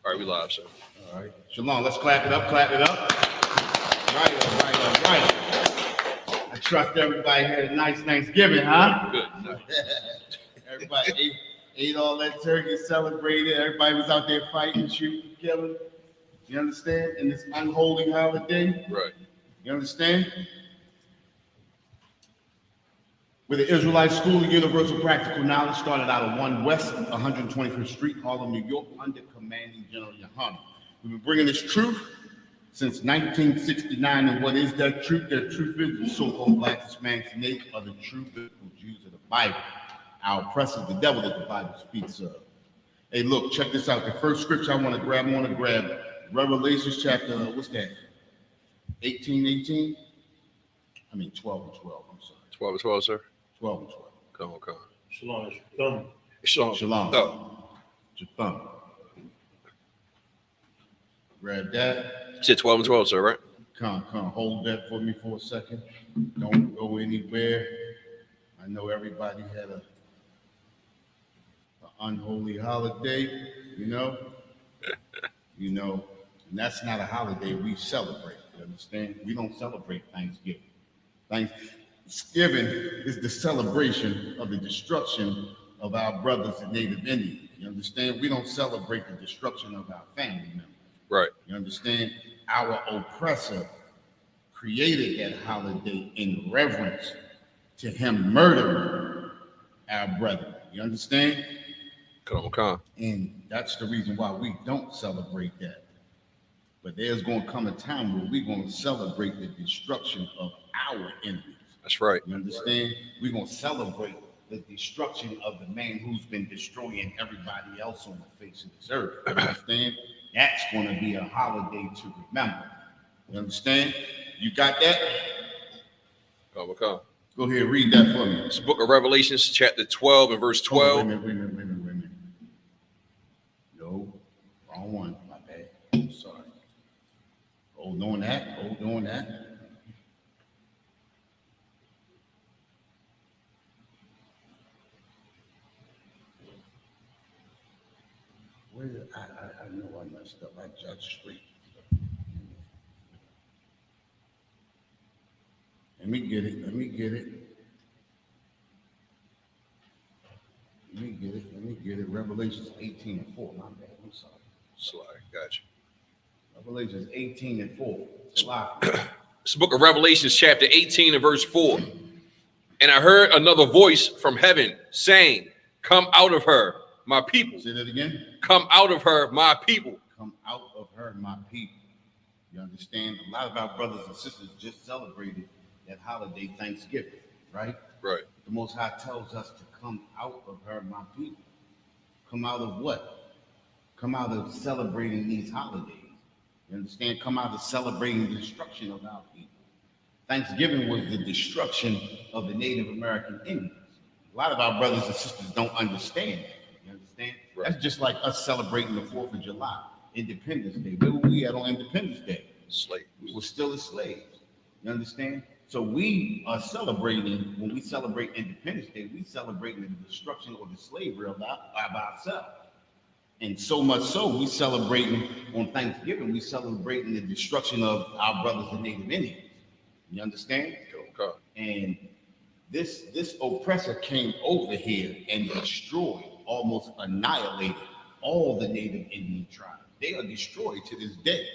All right, we live, sir. All right. Shalom. Let's clap it up. Clap it up. All right. All right. All right. I trust everybody had a nice Thanksgiving, huh? Good. Nice. Everybody ate all that turkey, celebrated. Everybody was out there fighting, shooting, killing. You understand? In this unholy holiday. Right. You understand? Where the Israelite School of Universal Practical Knowledge started out of 1 West 125th Street, Harlem, New York, under commanding General Yohana. We've been bringing this truth since 1969, and what is that truth? That truth is the so-called Black Hispanics and Natives are the true biblical Jews of the Bible. Our oppressors, the devil that the Bible speaks of. Hey, look, check this out. The first scripture I want to grab Revelation chapter, what's that? 18. I mean 12 and 12, I'm sorry. 12 and 12, sir. 12 and 12. Come on. Shalom. Shalom. Oh. Your thumb. Grab that. You said 12 and 12, sir, right? Come. Hold that for me for a second. Don't go anywhere. I know everybody had an unholy holiday, you know. And that's not a holiday we celebrate. You understand? We don't celebrate Thanksgiving. Thanksgiving is the celebration of the destruction of our brothers and Native Indians. You understand? We don't celebrate the destruction of our family members. Right. You understand? Our oppressor created that holiday in reverence to him murdering our brethren. You understand? Come. And that's the reason why we don't celebrate that. But there's going to come a time where we're going to celebrate the destruction of our enemies. That's right. You understand? We're going to celebrate the destruction of the man who's been destroying everybody else on the face of this earth. You understand? That's going to be a holiday to remember. You understand? You got that? Come. Go ahead, read that for me. It's the book of Revelations, chapter 12 and verse 12. Wait a minute. No, wrong one. My bad. I'm sorry. Hold on that. Where I know I messed up. I judged straight. Let me get it. Revelations 18 and 4. My bad. I'm sorry. Slide. Gotcha. Revelations 18 and 4. It's the book of Revelations, chapter 18 and verse 4. And I heard another voice from heaven saying, "Come out of her, my people." Say that again. Come out of her, my people. Come out of her, my people. You understand? A lot of our brothers and sisters just celebrated that holiday, Thanksgiving, right? Right. The Most High tells us to come out of her, my people. Come out of what? Come out of celebrating these holidays. You understand? Come out of celebrating the destruction of our people. Thanksgiving was the destruction of the Native American Indians. A lot of our brothers and sisters don't understand that. You understand? Right. That's just like us celebrating the 4th of July, Independence Day. Where were we at on Independence Day? Slave. We were still slaves. You understand? So we are celebrating, when we celebrate Independence Day, we celebrating the destruction or the slavery of ourselves. And so much so, we celebrating on Thanksgiving, we celebrating the destruction of our brothers and Native Indians. You understand? Okay. And this oppressor came over here and destroyed, almost annihilated all the Native Indian tribes. They are destroyed to this day.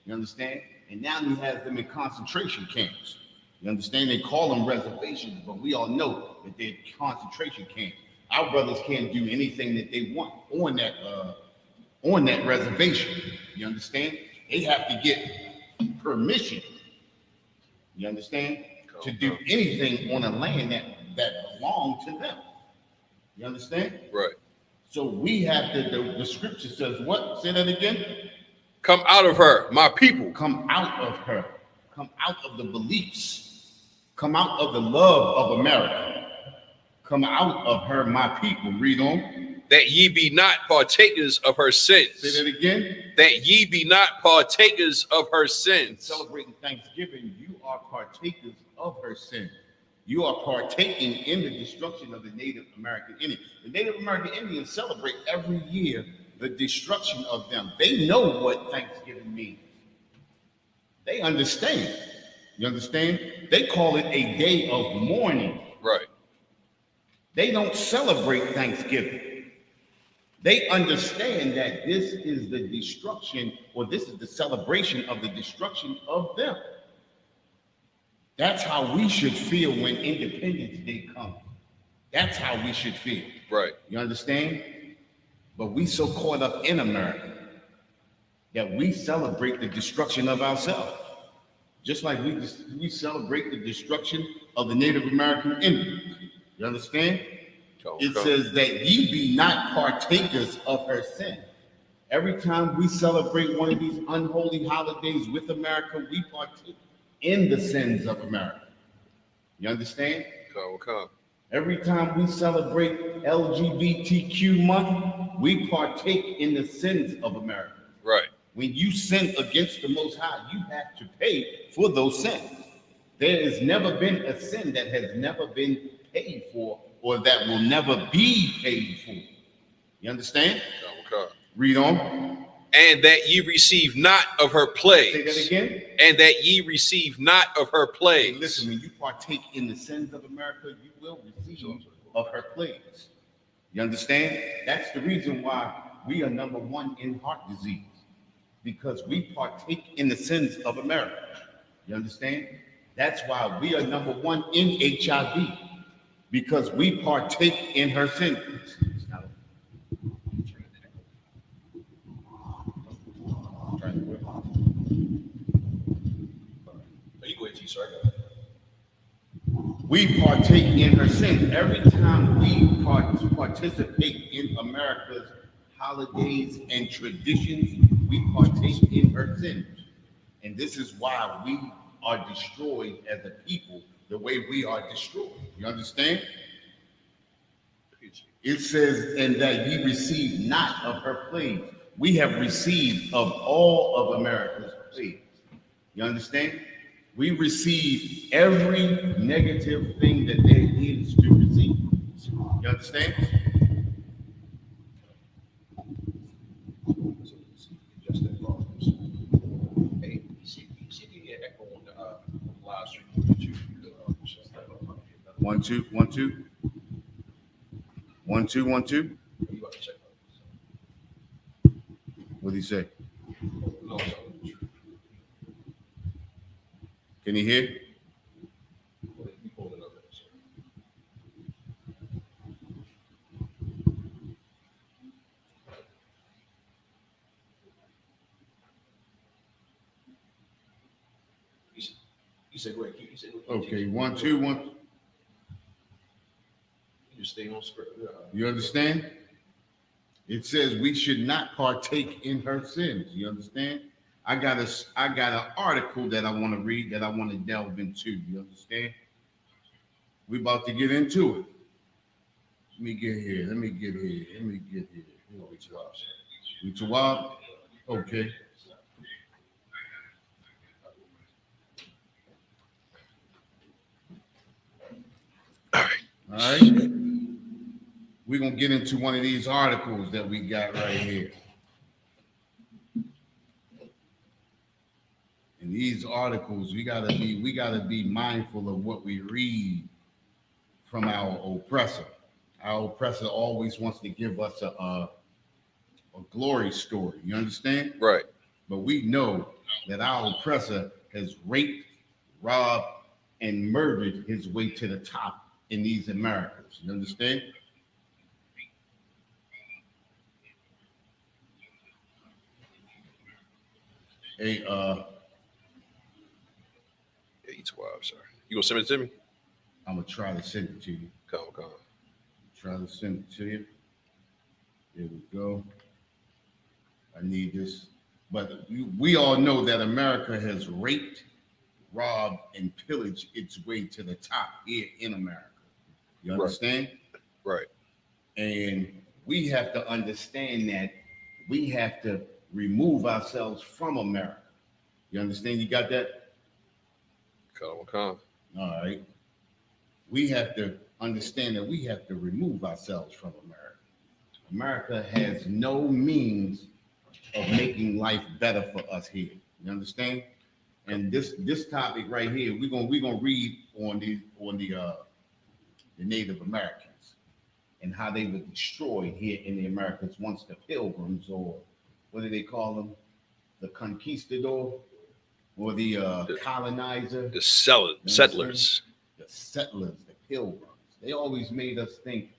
You understand? And now he has them in concentration camps. You understand? They call them reservations, but we all know that they're concentration camps. Our brothers can't do anything that they want on that reservation. You understand? They have to get permission. You understand? To do anything on a land that belongs to them. You understand? Right. So we have to, the scripture says what? Say that again. Come out of her, my people. Come out of her. Come out of the beliefs. Come out of the love of America. Come out of her, my people. Read on. That ye be not partakers of her sins. Say that again. That ye be not partakers of her sins. Celebrating Thanksgiving, you are partakers of her sin. You are partaking in the destruction of the Native American Indians. The Native American Indians celebrate every year the destruction of them. They know what Thanksgiving means. They understand. You understand? They call it a day of mourning. Right. They don't celebrate Thanksgiving. They understand that this is the destruction, or this is the celebration of the destruction of them. That's how we should feel when Independence Day comes. That's how we should feel. Right. You understand? But we so caught up in America that we celebrate the destruction of ourselves. Just like we celebrate the destruction of the Native American Indians. You understand? It says that ye be not partakers of her sin. Every time we celebrate one of these unholy holidays with America, we partake in the sins of America. You understand? Every time we celebrate LGBTQ month, we partake in the sins of America. Right. When you sin against the Most High, you have to pay for those sins. There has never been a sin that has never been paid for, or that will never be paid for. You understand? Read on. And that ye receive not of her plagues. Say that again. And that ye receive not of her plagues. Hey, listen, when you partake in the sins of America, you will receive of her plagues. You understand? That's the reason why we are #1 in heart disease, because we partake in the sins of America. You understand? That's why we are #1 in HIV, because we partake in her sins. We partake in her sins. Every time we participate in America's holidays and traditions, we partake in her sins. And this is why we are destroyed as a people the way we are destroyed. You understand? It says, and that ye receive not of her plagues. We have received of all of America's plagues. You understand? We receive every negative thing that there is to receive. You understand? Hey, you see the echo on the live stream. 1 2 1 2 1 2 1 2. What did he say? Can you hear? You said, go ahead. Okay, 1 2 1. You just stay on script. You understand? It says we should not partake in her sins. You understand? I got an article that I want to read, that I want to delve into. You understand? We about to get into it. Let me get here. We Tawab? Okay. All right. We're going to get into one of these articles that we got right here. In these articles, we gotta be mindful of what we read from our oppressor. Our oppressor always wants to give us a glory story. You understand? Right. But we know that our oppressor has raped, robbed, and murdered his way to the top in these Americas. You understand? Hey, It's wild, sorry. You gonna send it to me? I'm gonna try to send it to you. Come. Try to send it to you. Here we go. I need this. But we all know that America has raped, robbed, and pillaged its way to the top here in America. You understand? Right. And we have to understand that we have to remove ourselves from America. You understand? You got that? Come. All right. We have to understand that we have to remove ourselves from America. America has no means of making life better for us here. You understand? And this topic right here, we're gonna read on the Native Americans and how they were destroyed here in the Americas once the Pilgrims, or what do they call them, the conquistador, or the colonizer, The settlers. the settlers, the Pilgrims. They always made us think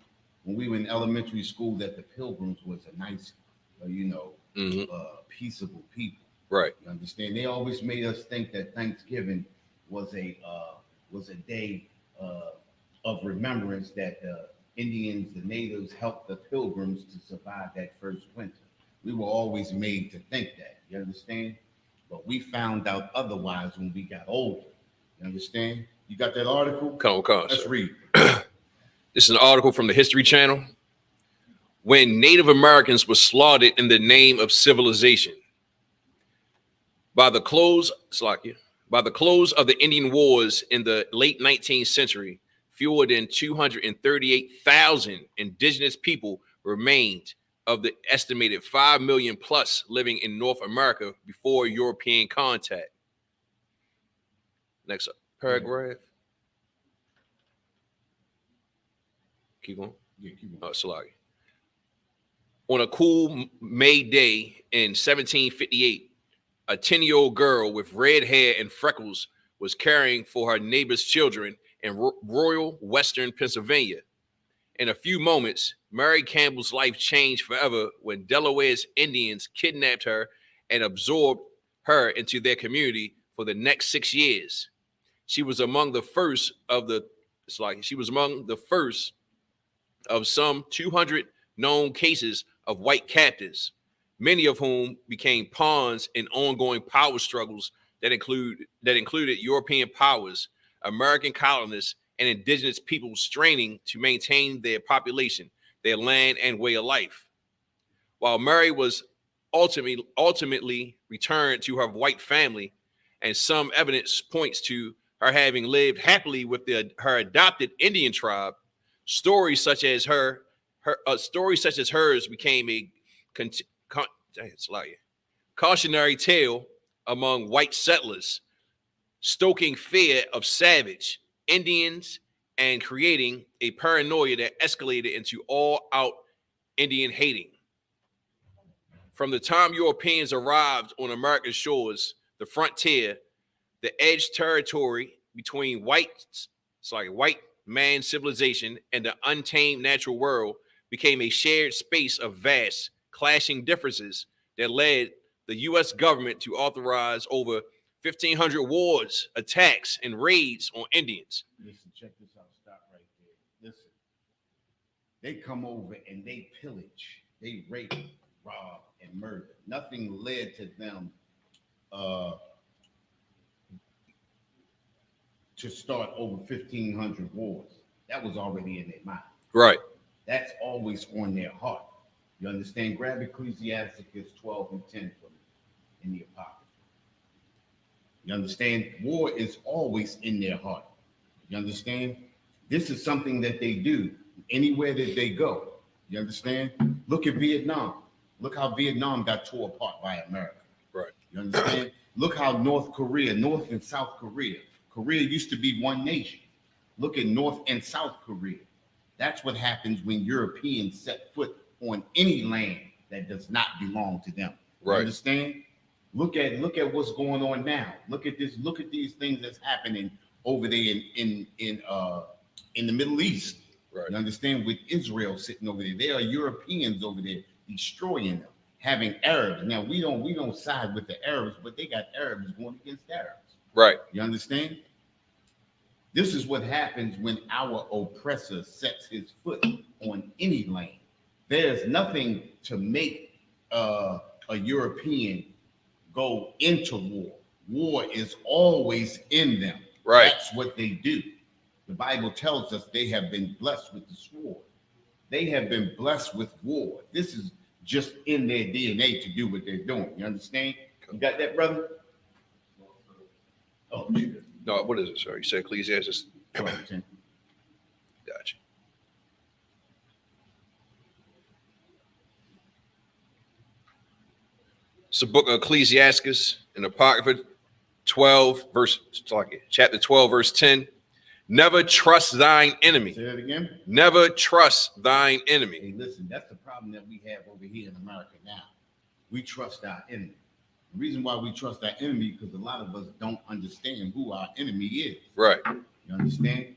when we were in elementary school that the Pilgrims was a nice, peaceable people. Right. You understand? They always made us think that Thanksgiving was a day of remembrance that the Indians, the natives, helped the Pilgrims to survive that first winter. We were always made to think that. You understand? But we found out otherwise when we got older. You understand? You got that article? Come on, Let's read. This is an article from the History Channel. When Native Americans were slaughtered in the name of civilization. By the close of the Indian Wars in the late 19th century, fewer than 238,000 indigenous people remained of the estimated 5 million plus living in North America before European contact. Next paragraph. Keep going. Yeah, keep going. Oh, Salagi. On a cool May day in 1758, a 10-year-old girl with red hair and freckles was caring for her neighbor's children in rural western Pennsylvania. In a few moments, Mary Campbell's life changed forever when Delaware's Indians kidnapped her and absorbed her into their community for the next 6 years. She was among the first of some 200 known cases of white captives, many of whom became pawns in ongoing power struggles that included European powers, American colonists, and indigenous peoples straining to maintain their population, their land, and way of life. While Mary was ultimately returned to her white family, and some evidence points to her having lived happily with her adopted Indian tribe, stories such as hers became a cautionary tale among white settlers, stoking fear of savage Indians and creating a paranoia that escalated into all-out Indian hating. From the time Europeans arrived on America's shores, the frontier, the edge territory between white man civilization and the untamed natural world became a shared space of vast, clashing differences that led the U.S. government to authorize over 1,500 wars, attacks, and raids on Indians. Listen, check this out. Stop right there. Listen. They come over and they pillage, they rape, rob, and murder. Nothing led to them to start over 1,500 wars. That was already in their mind. Right. That's always on their heart. You understand? Grab Ecclesiasticus 12 and 10 for me in the Apocrypha. You understand? War is always in their heart. You understand? This is something that they do anywhere that they go. You understand? Look at Vietnam. Look how Vietnam got tore apart by America. Right. You understand? Look how North and South Korea. Korea used to be one nation. Look at North and South Korea. That's what happens when Europeans set foot on any land that does not belong to them. Right. You understand? Look at what's going on now. Look at this. Look at these things that's happening over there in the Middle East. Right. You understand? With Israel sitting over there, there are Europeans over there destroying them, having Arabs. Now we don't side with the Arabs, but they got Arabs going against Arabs. Right. You understand? This is what happens when our oppressor sets his foot on any land. There's nothing to make a European go into war. War is always in them. Right. That's what they do. The Bible tells us they have been blessed with the sword. They have been blessed with war. This is just in their DNA to do what they're doing. You understand? You got that, brother? Oh, shit. No, what is it, sir? You said Ecclesiastes. Gotcha. Gotcha. It's the book of Ecclesiastes in Apocrypha 12, chapter 12, verse 10. Never trust thine enemy. Say that again. Never trust thine enemy. Hey, listen, that's the problem that we have over here in America now. We trust our enemy. The reason why we trust our enemy because a lot of us don't understand who our enemy is. Right. You understand?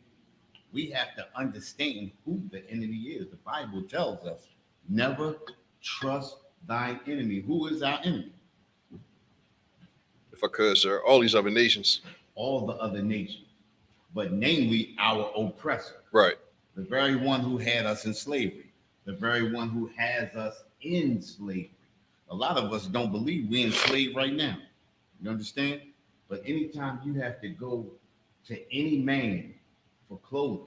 We have to understand who the enemy is. The Bible tells us, never trust thine enemy. Who is our enemy? If I could, sir, all these other nations. All the other nations, but namely our oppressor. Right. The very one who had us in slavery. The very one who has us in slavery. A lot of us don't believe we're enslaved right now. You understand? But anytime you have to go to any man for clothing,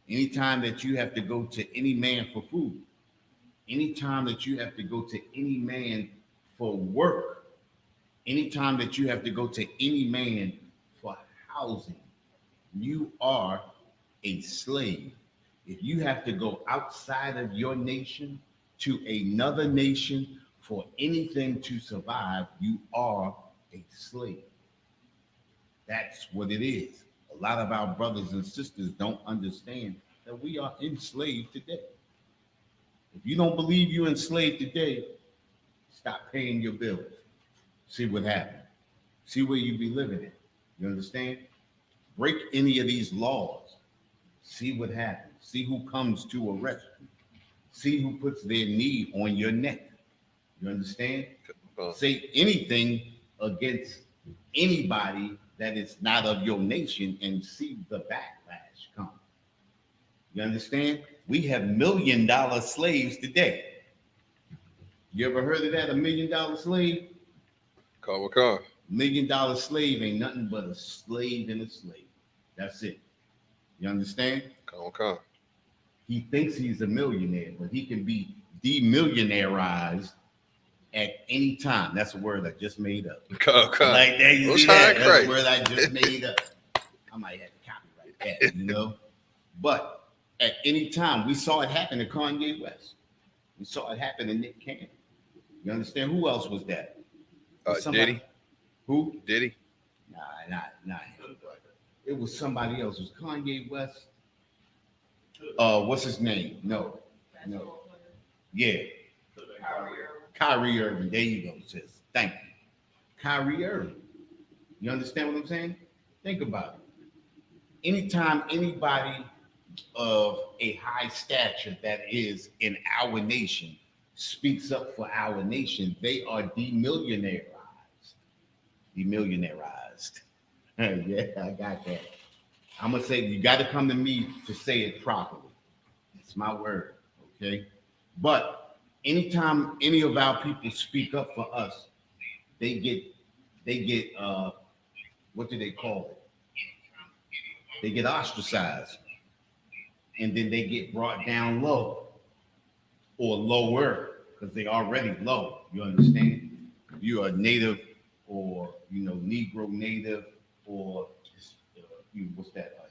anytime that you have to go to any man for food, anytime that you have to go to any man for work, anytime that you have to go to any man for housing, you are a slave. If you have to go outside of your nation to another nation for anything to survive, you are a slave. That's what it is. A lot of our brothers and sisters don't understand that we are enslaved today. If you don't believe you're enslaved today, stop paying your bills. See what happens. See where you be living in. You understand? Break any of these laws. See what happens. See who comes to arrest you. See who puts their knee on your neck. You understand? Say anything against anybody that is not of your nation and see the backlash come. You understand? We have $1 million slaves today. You ever heard of that? $1 million slave? Car. $1 million slave ain't nothing but a slave and a slave. That's it. You understand? Car. He thinks he's a millionaire, but he can be demillionairized at any time. That's a word I just made up. Car. Like that, you see that? That's a word I just made up. I might have to copyright that, you know? But at any time, we saw it happen to Kanye West. We saw it happen to Nick Cannon. You understand? Who else was that? Diddy. Who? Diddy. Nah. It was somebody else. It was Kanye West. What's his name? No. Yeah. Kyrie Irving. There you go, sis. Thank you. Kyrie Irving. You understand what I'm saying? Think about it. Anytime anybody of a high stature that is in our nation speaks up for our nation, they are demillionairized. Yeah, I got that. I'm gonna say you got to come to me to say it properly. It's my word, okay? But anytime any of our people speak up for us, they get what do they call it? They get ostracized, and then they get brought down low or lower because they already low. You understand? If you are native or Negro native or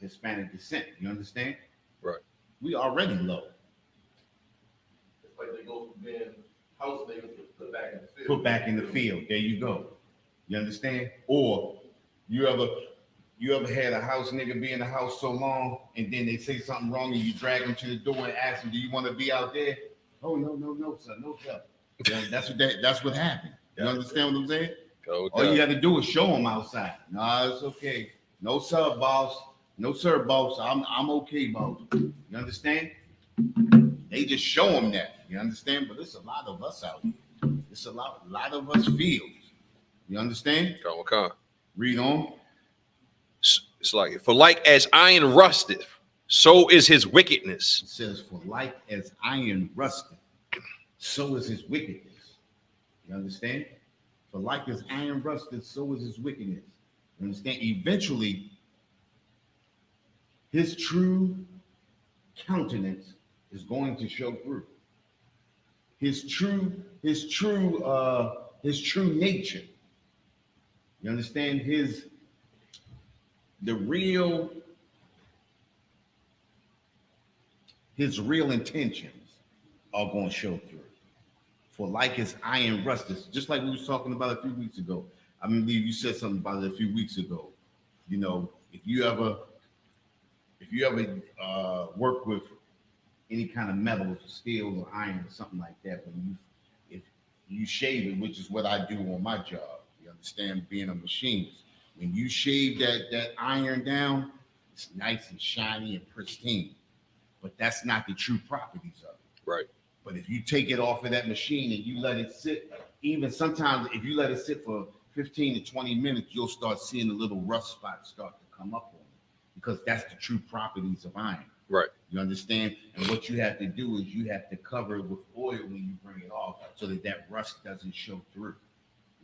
Hispanic descent. You understand? Right. We already low. It's like they go from being house niggas to put back in the field. Put back in the field. There you go. You understand? Or you ever had a house nigga be in the house so long and then they say something wrong and you drag them to the door and ask them, do you want to be out there? Oh, no, sir. No, sir. That's what happened. You understand what I'm saying? All you got to do is show them outside. No, it's okay. No, sir, boss. No, sir, boss. I'm okay, boss. You understand? They just show them that. You understand? But it's a lot of us out here. It's a lot of us fields. You understand? Read on. It's like, for like as iron rusteth, so is his wickedness. It says, for like as iron rusteth, so is his wickedness. You understand? For like as iron rusteth, so is his wickedness. You understand? Eventually, his true countenance is going to show through. His true nature. You understand? His real intentions are going to show through. For like as iron rusteth, just like we was talking about a few weeks ago. I believe you said something about it a few weeks ago. You know, if you ever work with any kind of metals or steel or iron or something like that, if you shave it, which is what I do on my job, you understand, being a machinist. When you shave that iron down, it's nice and shiny and pristine. But that's not the true properties of it. Right. But if you take it off of that machine and you let it sit, even sometimes if you let it sit for 15 to 20 minutes, you'll start seeing the little rust spots start to come up on it, because that's the true properties of iron. Right. You understand? And what you have to do is you have to cover it with oil when you bring it off so that rust doesn't show through.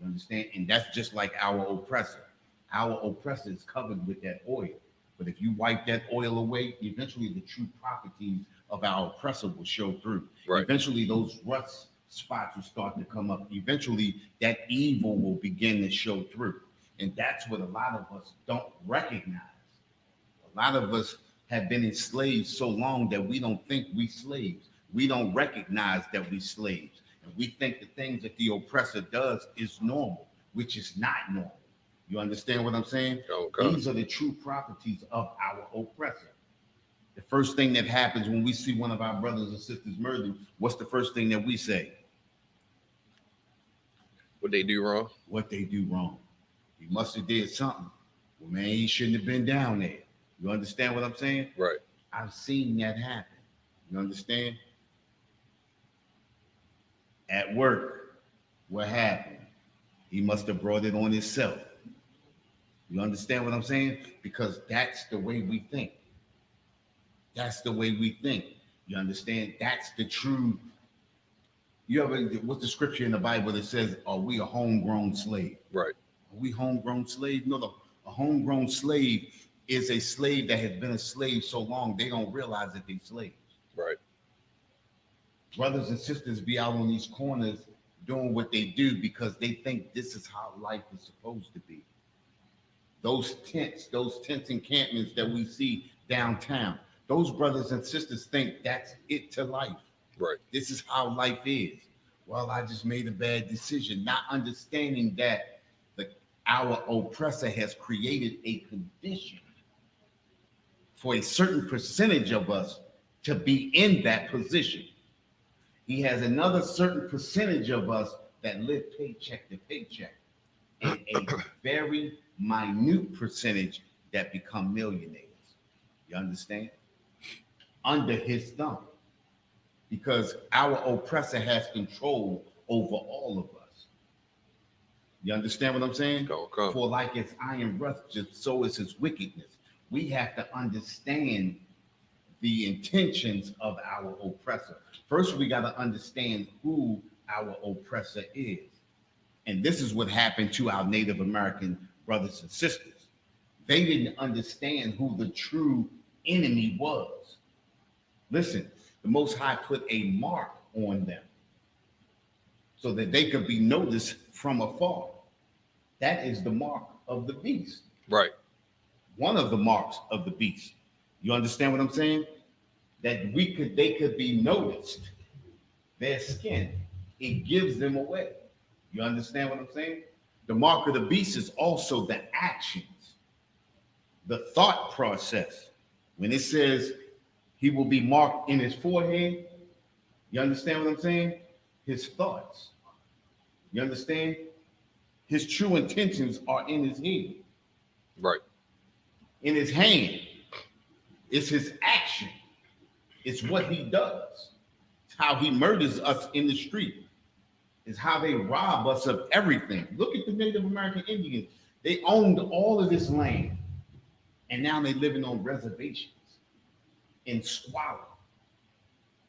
You understand? And that's just like our oppressor. Our oppressor is covered with that oil. But if you wipe that oil away, eventually the true properties of our oppressor will show through. Right. Eventually those rust spots will start to come up. Eventually that evil will begin to show through. And that's what a lot of us don't recognize. A lot of us have been enslaved so long that we don't think we slaves. We don't recognize that we slaves. And we think the things that the oppressor does is normal, which is not normal. You understand what I'm saying? Okay. These are the true properties of our oppressor. The first thing that happens when we see one of our brothers and sisters murdered, what's the first thing that we say? What they do wrong? What they do wrong. He must have did something. Well, man, he shouldn't have been down there. You understand what I'm saying? Right. I've seen that happen. You understand? At work, what happened? He must have brought it on himself. You understand what I'm saying? Because that's the way we think. That's the way we think. You understand? That's the true. You ever, what's the scripture in the Bible that says, are we a homegrown slave? Right. Are we homegrown slave? No, a homegrown slave is a slave that has been a slave so long they don't realize that they're slaves. Right. Brothers and sisters be out on these corners doing what they do because they think this is how life is supposed to be. Those tents encampments that we see downtown, those brothers and sisters think that's it to life. Right. This is how life is. Well, I just made a bad decision, not understanding that our oppressor has created a condition for a certain percentage of us to be in that position. He has another certain percentage of us that live paycheck to paycheck, and a very minute percentage that become millionaires. You understand? Under his thumb. Because our oppressor has control over all of us. You understand what I'm saying? Okay. For like as iron rusteth, so is his wickedness. We have to understand the intentions of our oppressor. First, we got to understand who our oppressor is. And this is what happened to our Native American brothers and sisters. They didn't understand who the true enemy was. Listen, the Most High put a mark on them so that they could be noticed from afar. That is the mark of the beast. Right. One of the marks of the beast. You understand what I'm saying? That they could be noticed. Their skin, it gives them away. You understand what I'm saying? The mark of the beast is also the actions, the thought process. When it says he will be marked in his forehead, you understand what I'm saying? His thoughts. You understand? His true intentions are in his head. Right. In his hand. It's his action. It's what he does. It's how he murders us in the street. It's how they rob us of everything. Look at the Native American Indians. They owned all of this land. And now they're living on reservations in squalor.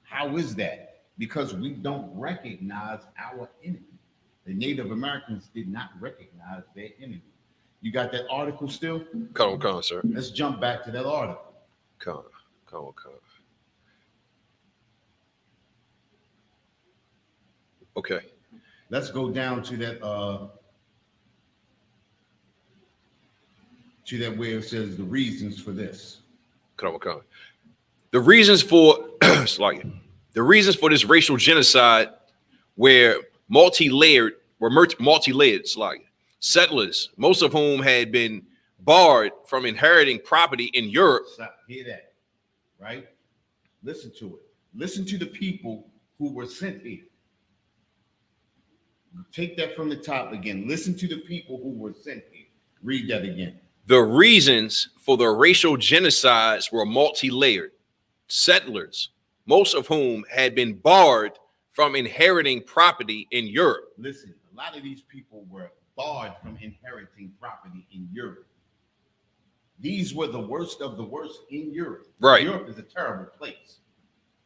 How is that? Because we don't recognize our enemy. The Native Americans did not recognize their enemy. You got that article still? Come on, sir. Let's jump back to that article. Come. Okay. Let's go down to that where it says the reasons for this. Come. The reasons for the reasons for this racial genocide were multi-layered settlers, most of whom had been barred from inheriting property in Europe. Stop. Hear that, right? Listen to it. Listen to the people who were sent here. Take that from the top again. Listen to the people who were sent here. Read that again. The reasons for the racial genocides were multi-layered. Settlers, most of whom had been barred from inheriting property in Europe. Listen, a lot of these people were barred from inheriting property in Europe. These were the worst of the worst in Europe. Right. Europe is a terrible place.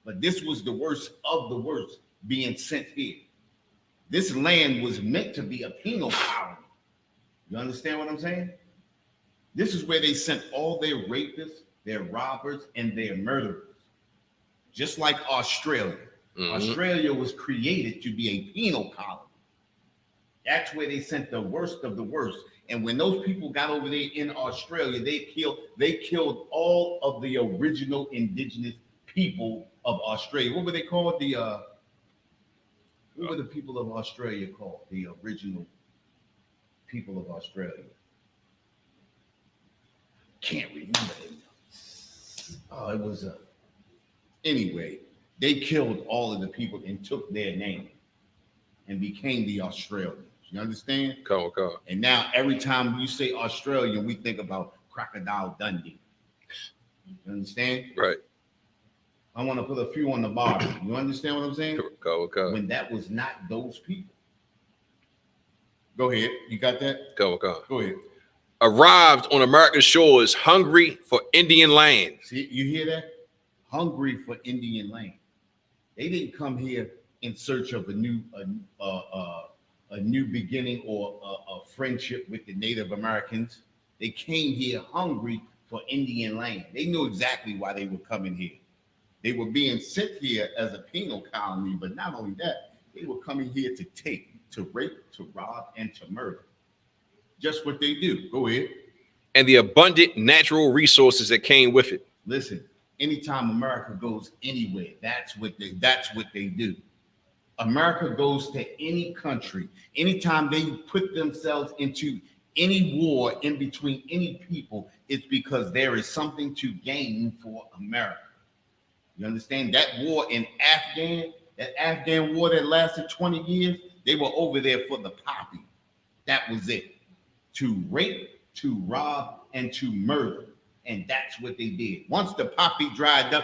But this was the worst of the worst being sent here. This land was meant to be a penal colony. You understand what I'm saying? This is where they sent all their rapists, their robbers, and their murderers. Just like Australia. Mm-hmm. Australia was created to be a penal colony. That's where they sent the worst of the worst. And when those people got over there in Australia, they killed all of the original indigenous people of Australia. What were they called? What were the people of Australia called? The original people of Australia. Can't remember them. Oh, it was anyway, they killed all of the people and took their name and became the Australians. You understand? Cool. And now every time you say Australian, we think about Crocodile Dundee. You understand? Right. I want to put a few on the bottom. You understand what I'm saying? Cool. When that was not those people. Go ahead. You got that? Go ahead. Arrived on America's shores hungry for Indian land. See, you hear that? Hungry for Indian land. They didn't come here in search of a new beginning or a friendship with the Native Americans. They came here hungry for Indian land. They knew exactly why they were coming here. They were being sent here as a penal colony, but not only that, they were coming here to take, to rape, to rob, and to murder. Just what they do. Go ahead. And the abundant natural resources that came with it. Listen, anytime America goes anywhere, that's what they do. America goes to any country, anytime they put themselves into any war in between any people, it's because there is something to gain for America. You understand? That war in that Afghan war that lasted 20 years, they were over there for the poppy. That was it. To rape, to rob, and to murder. And that's what they did. Once the poppy dried up,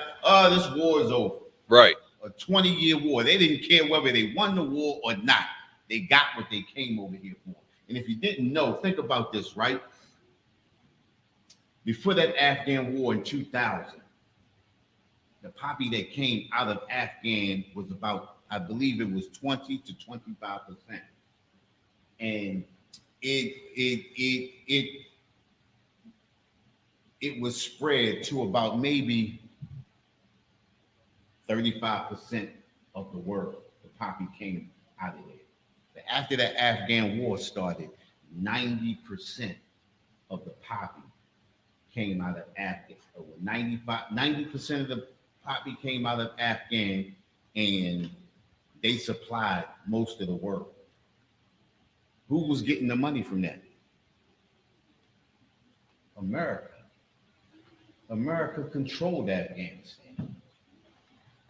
this war is over. Right. A 20-year war. They didn't care whether they won the war or not. They got what they came over here for. And if you didn't know, think about this, right? Before that Afghan war in 2000, the poppy that came out of Afghan was about, I believe it was 20 to 25%. And it was spread to about maybe 35% of the world. The poppy came out of there. But after that Afghan war started, 90% of the poppy came out of Afghan. 90% of the poppy came out of Afghan, and they supplied most of the world. Who was getting the money from that? America. America controlled Afghanistan.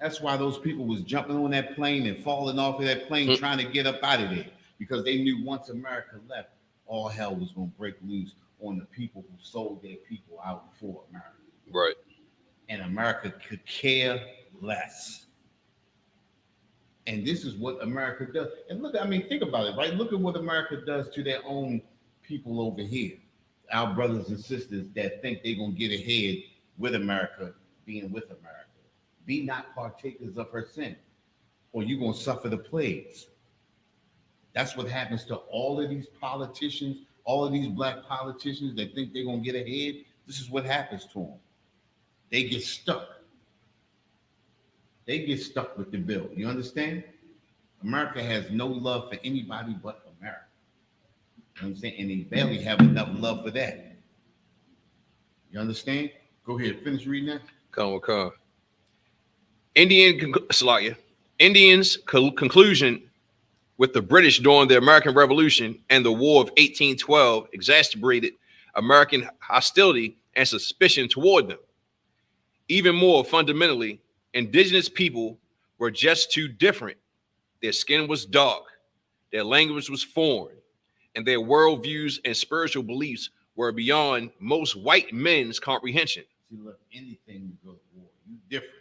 That's why those people was jumping on that plane and falling off of that plane trying to get up out of there, because they knew once America left, all hell was going to break loose on the people who sold their people out for America. Right. And America could care less. And this is what America does. And look, I mean, think about it, right? Look at what America does to their own people over here. Our brothers and sisters that think they're going to get ahead with America, being with America. Be not partakers of her sin, or you're going to suffer the plagues. That's what happens to all of these politicians, all of these black politicians that think they're going to get ahead. This is what happens to them. They get stuck. They get stuck with the bill. You understand? America has no love for anybody but America. You know what I'm saying? And they barely have enough love for that. You understand? Go ahead, finish reading that. Come. Indians' conclusion with the British during the American Revolution and the War of 1812 exacerbated American hostility and suspicion toward them. Even more fundamentally, indigenous people were just too different. Their skin was dark, their language was foreign, and their worldviews and spiritual beliefs were beyond most white men's comprehension. See, look, anything to go to war. You different.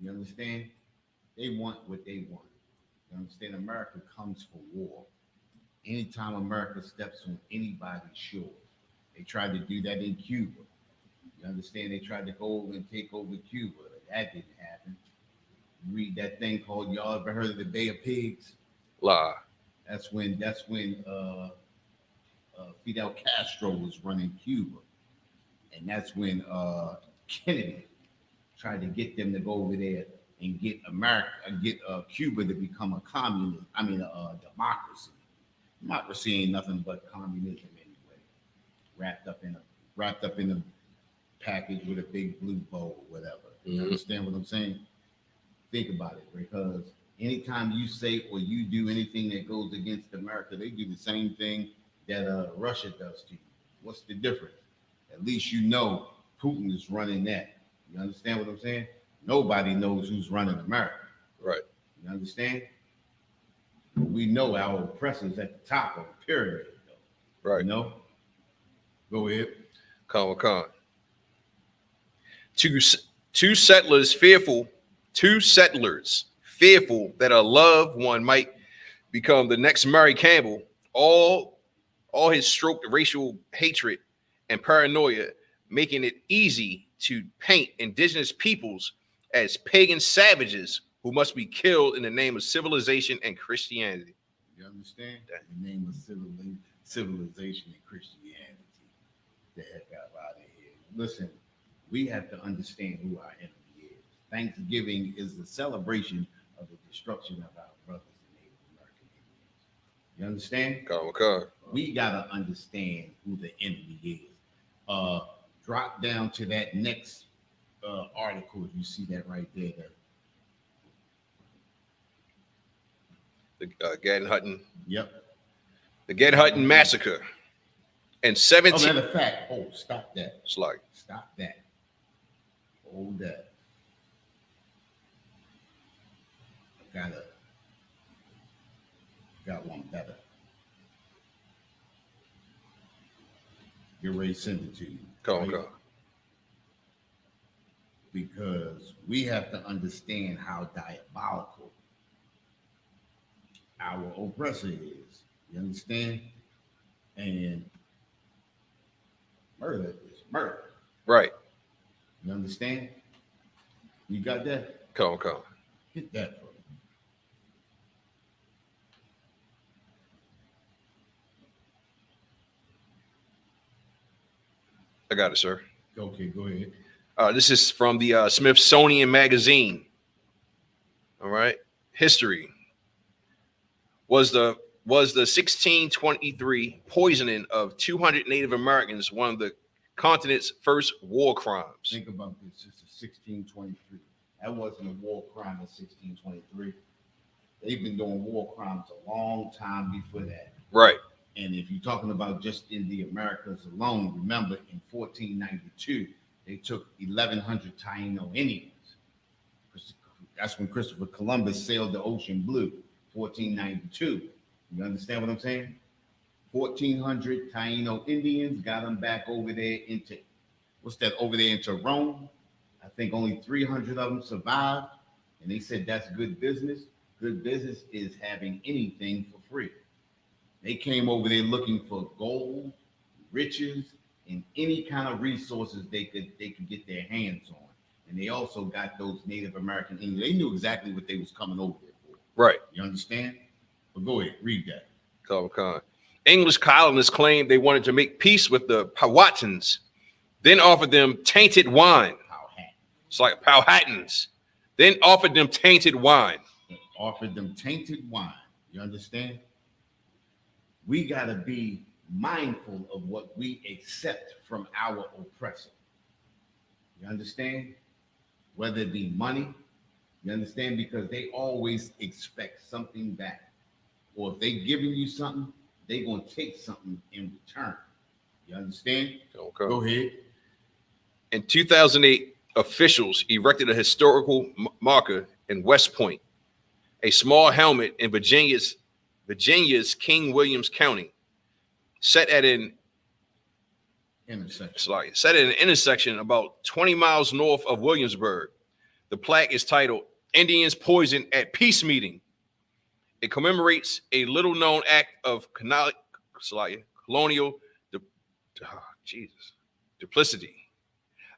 You understand? They want what they want. You understand? America comes for war. Anytime America steps on anybody's shores, they tried to do that in Cuba. You understand? They tried to go over and take over Cuba. That didn't happen. You read that thing called, y'all ever heard of the Bay of Pigs? La. That's when Fidel Castro was running Cuba, and that's when Kennedy tried to get them to go over there and get Cuba to become a democracy. Democracy ain't nothing but communism anyway, wrapped up in a package with a big blue bow or whatever. You understand what I'm saying? Think about it, because anytime you say or you do anything that goes against America, they do the same thing that Russia does to you. What's the difference? At least you know Putin is running that. You understand what I'm saying? Nobody knows who's running America. Right. You understand? But we know our oppressors at the top of the pyramid, though. Right. You know? Go ahead. Con. Two settlers fearful that a loved one might become the next Murray Campbell, all his stroked racial hatred and paranoia, making it easy to paint indigenous peoples as pagan savages who must be killed in the name of civilization and Christianity. You understand? In the name of civilization and Christianity. The heck out of here. Listen, we have to understand who our enemy is. Thanksgiving is the celebration of the destruction of our brothers and Native American Indians. You understand? We gotta understand who the enemy is. Drop down to that next article if you see that right there. The Gadsden Hutton. Yep. The Gadsden Hutton massacre. And 17. Matter of fact, stop that. Slug. Stop that. Hold that. Got one better. Get ready to send it to you. Right? Because we have to understand how diabolical our oppressor is. You understand? And murder is murder. Right. You understand? You got that? Come. Hit that for me. I got it, sir. Okay, go ahead. This is from the Smithsonian Magazine. All right. History. Was the 1623 poisoning of 200 Native Americans one of the continent's first war crimes? Think about this. It's 1623. That wasn't a war crime in 1623. They've been doing war crimes a long time before that. Right. And if you're talking about just in the Americas alone, remember in 1492, they took 1,100 Taino Indians. That's when Christopher Columbus sailed the ocean blue, 1492. You understand what I'm saying? 1,400 Taino Indians got them back over there into, into Rome. I think only 300 of them survived. And they said that's good business. Good business is having anything for free. They came over there looking for gold, riches, and any kind of resources they could get their hands on. And they also got those Native American Indians. They knew exactly what they was coming over there for. Right. You understand? But go ahead, read that. Come. English colonists claimed they wanted to make peace with the Powhatans, then offered them tainted wine. It's like Powhatans. Then offered them tainted wine. You understand? We got to be mindful of what we accept from our oppressor. You understand? Whether it be money, you understand? Because they always expect something back. or if they giving you something, they gonna take something in return. You understand? Okay. Go ahead. In 2008, officials erected a historical marker in West Point, a small helmet in Virginia's King Williams County, set at an intersection about 20 miles north of Williamsburg. The plaque is titled "Indians Poisoned at Peace Meeting." It commemorates a little-known act of colonial duplicity,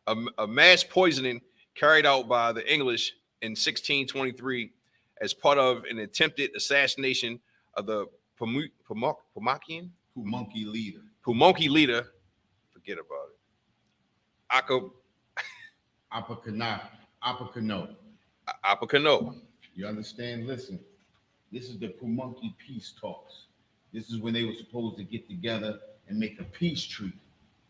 a mass poisoning carried out by the English in 1623 as part of an attempted assassination of the Pumakian leader. Forget about it. Apocano. You understand? Listen, this is the Pumunky peace talks. This is when they were supposed to get together and make a peace treaty.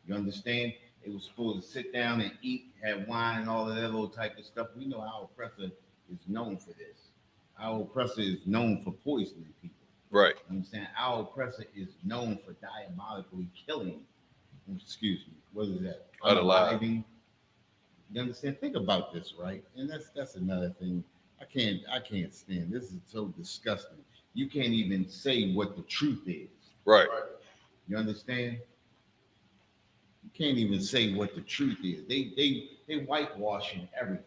You understand? They were supposed to sit down and eat, have wine, and all of that little type of stuff. We know our oppressor is known for this. Our oppressor is known for poisoning people. Right. You understand? Our oppressor is known for diabolically killing. Excuse me. What is that? Unaliving. You understand? Think about this, right? And that's another thing. I can't stand. This is so disgusting. You can't even say what the truth is. Right. You understand? You can't even say what the truth is. They whitewashing everything.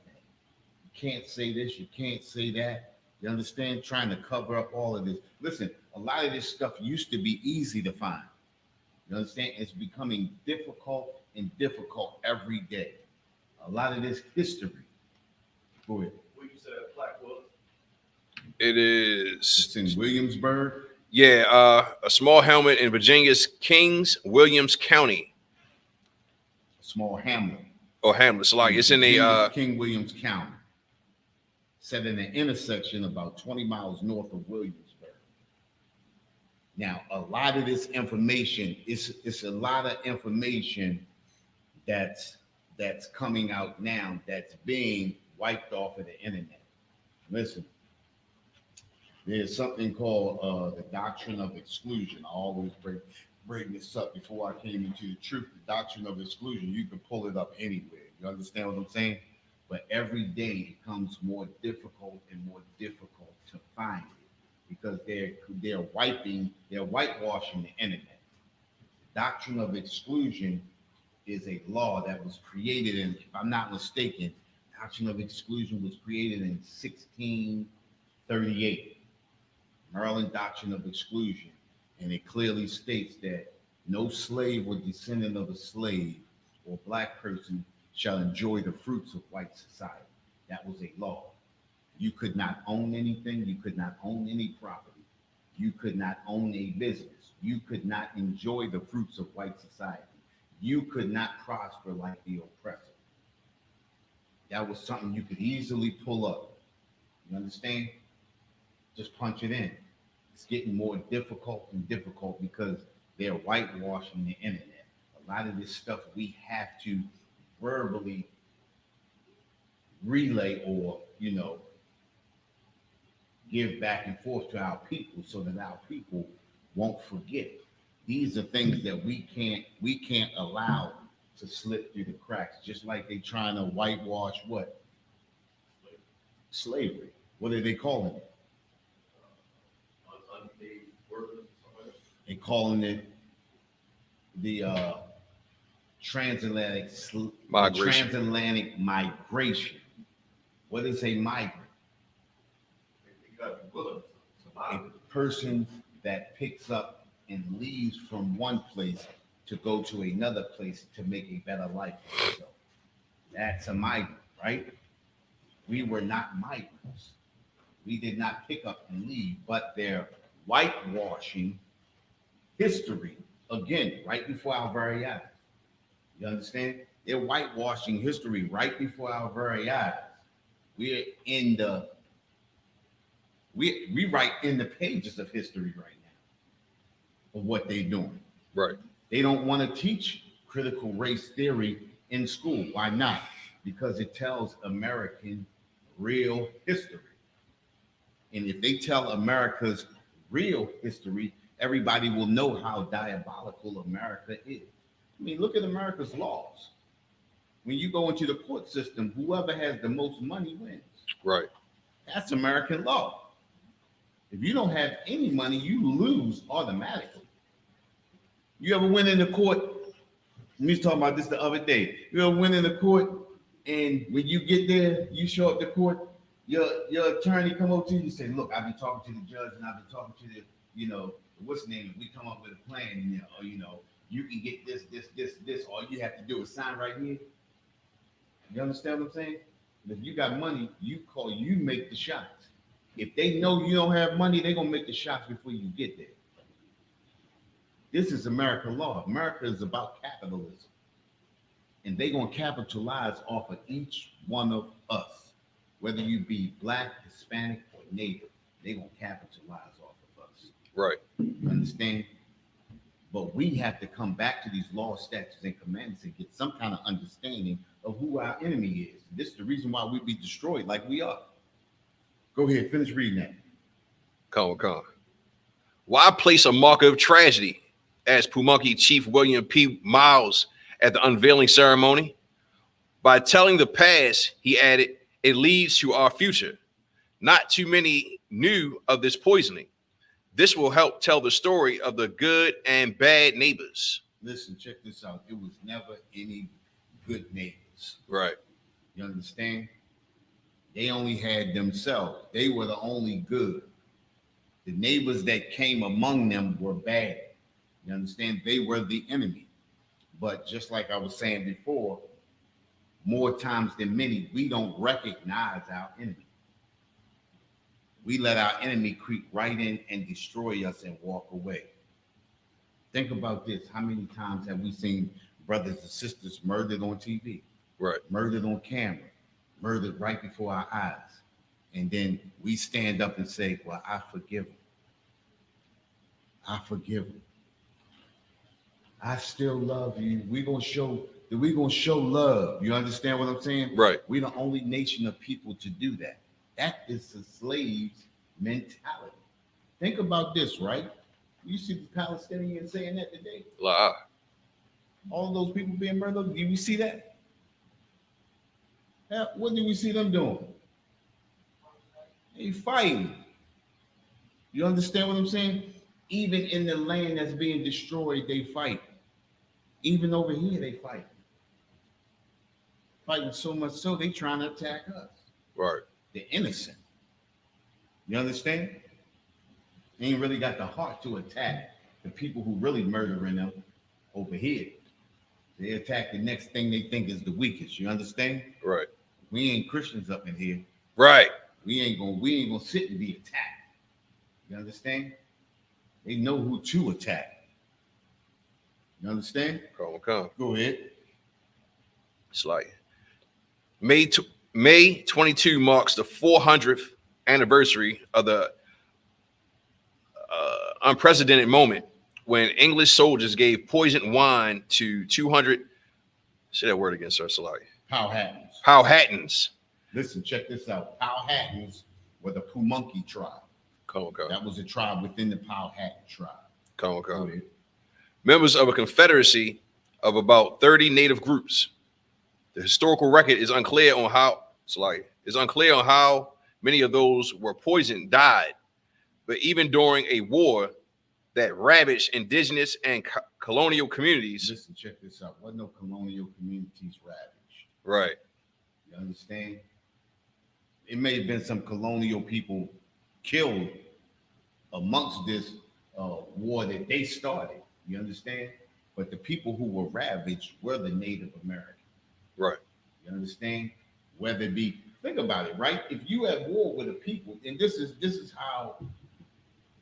You can't say this, you can't say that. You understand? Trying to cover up all of this. Listen, a lot of this stuff used to be easy to find. You understand? It's becoming difficult and difficult every day. A lot of this history. Go ahead. Where you said that plaque was? It is. It's in Williamsburg. Yeah, a small helmet in Virginia's Kings Williams County. A small hamlet. Or hamlet. So like it's in a King Williams County. Set in an intersection about 20 miles north of Williamsburg. Now, a lot of this information, it's a lot of information that's coming out now that's being wiped off of the internet. Listen, there's something called the doctrine of exclusion. I always bring this up before I came into the truth. The doctrine of exclusion, you can pull it up anywhere. You understand what I'm saying? But every day it becomes more difficult and more difficult to find it because they're whitewashing the internet. The doctrine of exclusion is a law that was created in, if I'm not mistaken, doctrine of exclusion was created in 1638. Maryland Doctrine of Exclusion. And it clearly states that no slave or descendant of a slave or black person shall enjoy the fruits of white society. That was a law. You could not own anything. You could not own any property. You could not own a business. You could not enjoy the fruits of white society. You could not prosper like the oppressor. That was something you could easily pull up. You understand? Just punch it in. It's getting more difficult and difficult because they're whitewashing the internet. A lot of this stuff we have to verbally relay or, give back and forth to our people so that our people won't forget. These are things that we can't allow to slip through the cracks, just like they trying to whitewash what? Slavery. What are they calling it? Unpaid workers. They calling it the transatlantic migration. What is a migrant? A person that picks up and leaves from one place to go to another place to make a better life for themselves. That's a migrant, right? We were not migrants. We did not pick up and leave, but they're whitewashing history again right before our very eyes. You understand? They're whitewashing history right before our very eyes. We're in the we write in the pages of history right now of what they're doing. Right. They don't want to teach critical race theory in school. Why not? Because it tells American real history. And if they tell America's real history, everybody will know how diabolical America is. I mean, look at America's laws. When you go into the court system, whoever has the most money wins. Right. That's American law. If you don't have any money, you lose automatically. You ever went into court? We was talking about this the other day. You ever went into court, and when you get there, you show up to court, your attorney come up to you and say, "Look, I've been talking to the judge, and I've been talking to the, what's the name? We come up with a plan, and you can get this. All you have to do is sign right here." You understand what I'm saying? If you got money, you make the shots. If they know you don't have money, they're gonna make the shots before you get there. This is American law. America is about capitalism. And they're gonna capitalize off of each one of us. Whether you be black, Hispanic, or Native, they're gonna capitalize off of us. Right. You understand? But we have to come back to these laws, statutes, and commandments and get some kind of understanding of who our enemy is. This is the reason why we be destroyed like we are. Go ahead, finish reading that. Come on. Why place a marker of tragedy, asked Pumunky Chief William P. Miles at the unveiling ceremony. By telling the past, he added, it leads to our future. Not too many knew of this poisoning. This will help tell the story of the good and bad neighbors. Listen, check this out. It was never any good neighbors. Right. You understand? They only had themselves. They were the only good. The neighbors that came among them were bad. You understand? They were the enemy. But just like I was saying before, more times than many, we don't recognize our enemy. We let our enemy creep right in and destroy us and walk away. Think about this. How many times have we seen brothers and sisters murdered on TV? Right. Murdered on camera, murdered right before our eyes. And then we stand up and say, well, I forgive him. I forgive him. I still love you. We're gonna show love. You understand what I'm saying? Right. We're the only nation of people to do that. That is a slave's mentality. Think about this, right? You see the Palestinians saying that today? All those people being murdered. Did we see that? What did we see them doing? They fighting. You understand what I'm saying? Even in the land that's being destroyed, they fight. Even over here, they fight. Fighting so much so they trying to attack us. Right. They're innocent. You understand? They ain't really got the heart to attack the people who really murdering them over here. They attack the next thing they think is the weakest. You understand? Right. We ain't Christians up in here. Right. We ain't gonna sit and be attacked. You understand? They know who to attack. You understand? Come. Go ahead. It's like May 22 marks the 400th anniversary of the unprecedented moment when English soldiers gave poisoned wine to 200. Say that word again, sir. Salai. Powhatans. Listen, check this out. Powhatans were the Pumunky tribe. Come. That was a tribe within the Powhatan tribe. Come. Members of a confederacy of about 30 native groups. The historical record is unclear on how many of those were poisoned died. But even during a war that ravaged indigenous and colonial communities. Listen, check this out. Wasn't no colonial communities ravaged. Right. You understand? It may have been some colonial people killed amongst this war that they started. You understand? But the people who were ravaged were the Native Americans. Right. You understand? Whether it be, think about it, right? If you have war with a people, and this is how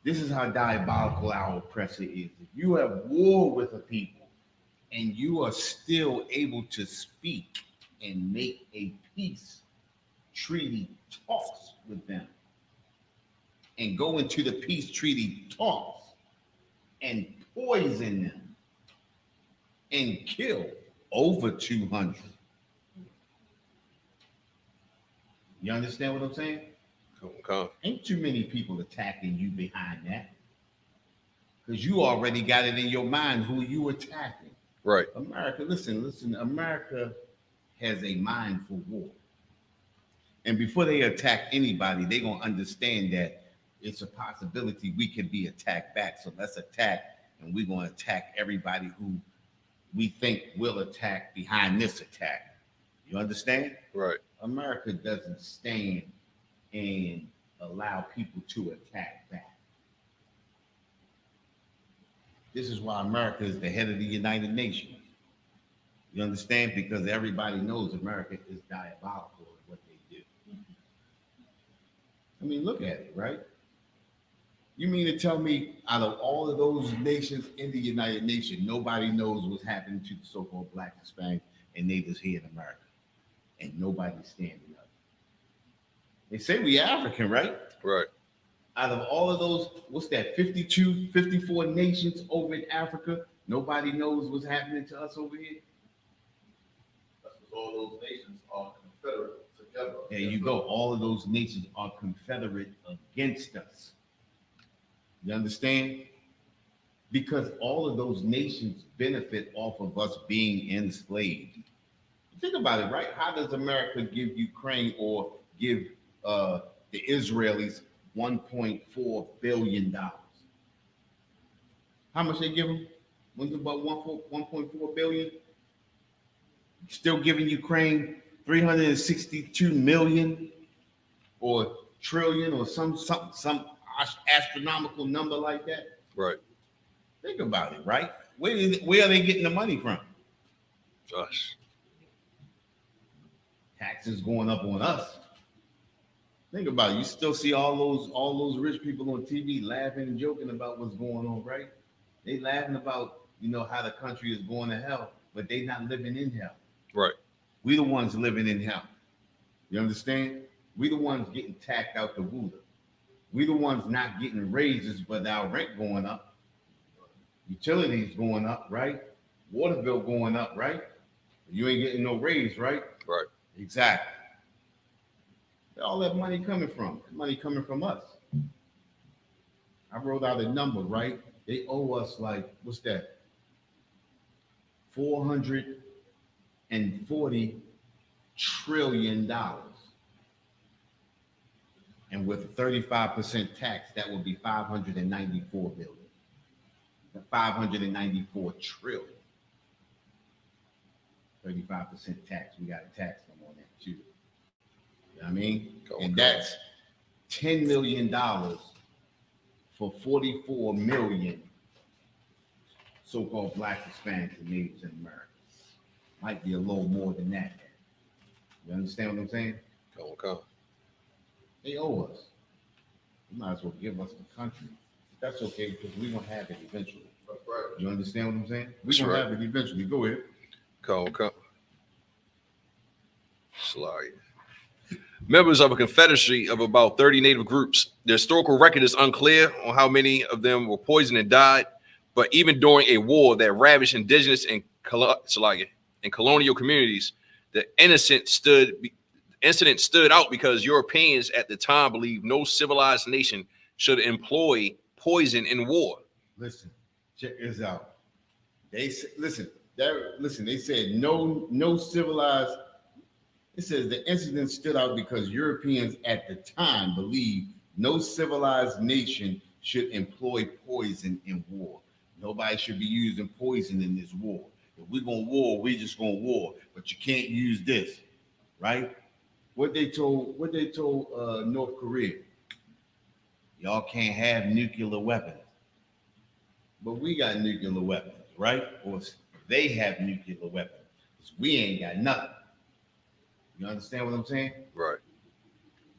diabolical our oppressor is. If you have war with a people and you are still able to speak and make a peace treaty talks with them and go into the peace treaty talks and poison them and kill over 200. You understand what I'm saying? Come. Ain't too many people attacking you behind that. because you already got it in your mind who you attacking. Right. America, listen. America has a mind for war. And before they attack anybody, they're going to understand that it's a possibility we can be attacked back. So let's attack, and we're going to attack everybody who we think will attack behind this attack. You understand? Right. America doesn't stand and allow people to attack back. This is why America is the head of the United Nations. You understand? Because everybody knows America is diabolical in what they do. I mean, look at it, right? You mean to tell me out of all of those nations in the United Nations, nobody knows what's happening to the so-called Black, Hispanic, and natives here in America? And nobody's standing up. They say we African, right? Right. Out of all of those, what's that, 52, 54 nations over in Africa, nobody knows what's happening to us over here? That's because all those nations are confederate together. There you go. All of those nations are confederate against us. You understand? Because all of those nations benefit off of us being enslaved. Think about it, right? How does America give Ukraine or give the Israelis $1.4 billion? How much they give them? When's about 1.4 billion? Still giving Ukraine 362 million or trillion or some astronomical number like that. Right. Think about it, right? Where are they getting the money from? Us. Taxes going up on us. Think about it. You still see all those rich people on TV laughing and joking about what's going on, right? They laughing about, how the country is going to hell, but they not living in hell. Right. We the ones living in hell. You understand? We the ones getting tacked out the Buddha. We the ones not getting raises, but our rent going up. Utilities going up, right? Water bill going up, right? You ain't getting no raise, right? Right. Exactly. Where all that money coming from? That money coming from us. I wrote out a number, right? They owe us like, what's that? $440 trillion. And with a 35% tax, that would be 594 billion. 594 trillion. 35% tax. We got to tax them on that too. You know what I mean? And that's $10 million for 44 million so-called Black, Hispanics, and natives in America. Might be a little more than that. You understand what I'm saying? Okay. They owe us. You might as well give us the country. That's okay because we're going to have it eventually. That's right. You understand what I'm saying? We're going to have it eventually. Go ahead. Okay. Slide. Members of a confederacy of about 30 native groups. The historical record is unclear on how many of them were poisoned and died, but even during a war that ravaged indigenous and colonial communities, the incident stood out because Europeans at the time believed no civilized nation should employ poison in war. Listen, check this out. They said, they said no civilized. It says the incident stood out because Europeans at the time believed no civilized nation should employ poison in war. Nobody should be using poison in this war. If we're going to war, we just going to war. But you can't use this, right? What they told North Korea, y'all can't have nuclear weapons. But we got nuclear weapons, right? Or they have nuclear weapons. We ain't got nothing. You understand what I'm saying? Right.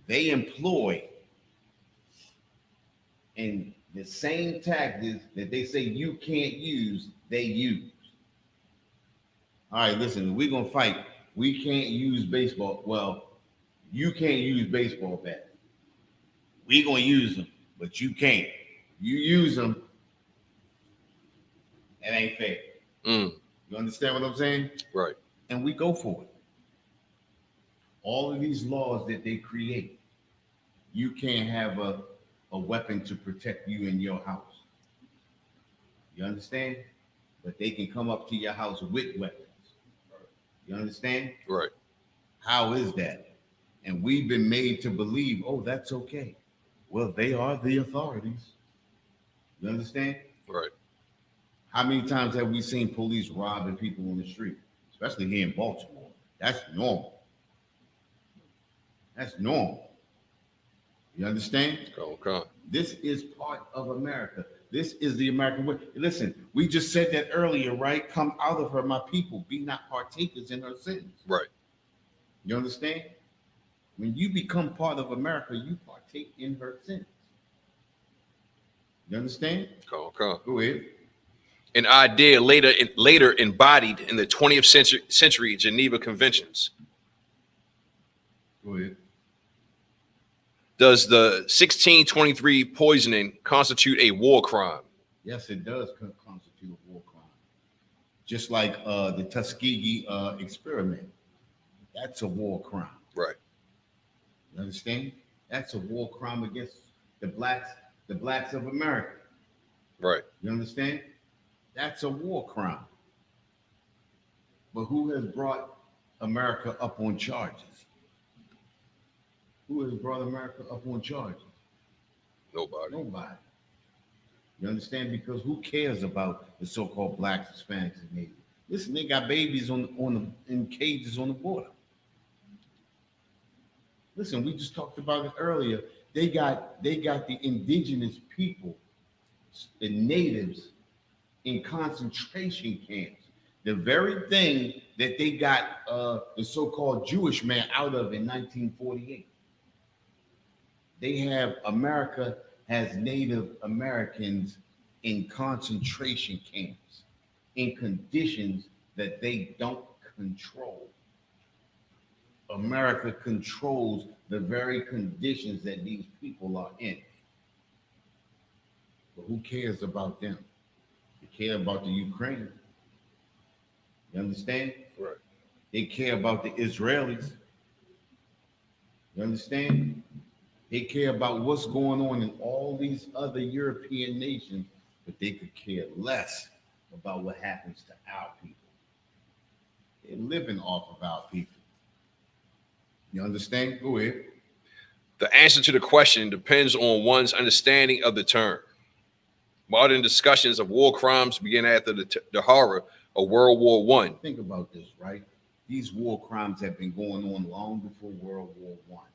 They employ and the same tactics that they say you can't use, they use. All right, listen, we're going to fight. We can't use baseball. Well, you can't use baseball bats. We're going to use them, but you can't. You use them, it ain't fair. You understand what I'm saying? Right. And we go for it. All of these laws that they create, you can't have a weapon to protect you in your house. You understand? But they can come up to your house with weapons. You understand? Right. How is that? And we've been made to believe, oh, that's okay. Well, they are the authorities. You understand? Right. How many times have we seen police robbing people on the street, especially here in Baltimore? That's normal. That's normal. You understand? Okay. This is part of America. This is the American way. Listen, we just said that earlier, right? Come out of her, my people. Be not partakers in her sins. Right. You understand? When you become part of America, you partake in her sins. You understand? Okay. Go ahead. An idea later embodied in the 20th century Geneva Conventions. Go ahead. Does the 1623 poisoning constitute a war crime? Yes, it does constitute a war crime. Just like the Tuskegee experiment. That's a war crime. Right. You understand? That's a war crime against the blacks of America. Right. You understand? That's a war crime. But who has brought America up on charges? Who has brought America up on charges? Nobody. Nobody. You understand? Because who cares about the so-called blacks, Hispanics, and natives? Listen, they got babies in cages on the border. Listen, we just talked about it earlier. They got the indigenous people, the natives, in concentration camps. The very thing that they got the so-called Jewish man out of in 1948. They have America has Native Americans in concentration camps in conditions that they don't control. America controls the very conditions that these people are in. But who cares about them? They care about the Ukraine. You understand? Right. They care about the Israelis. You understand? They care about what's going on in all these other European nations, but they could care less about what happens to our people. They're living off of our people. You understand? Go ahead. The answer to the question depends on one's understanding of the term. Modern discussions of war crimes began after the horror of World War I. Think about this, right? These war crimes have been going on long before World War I.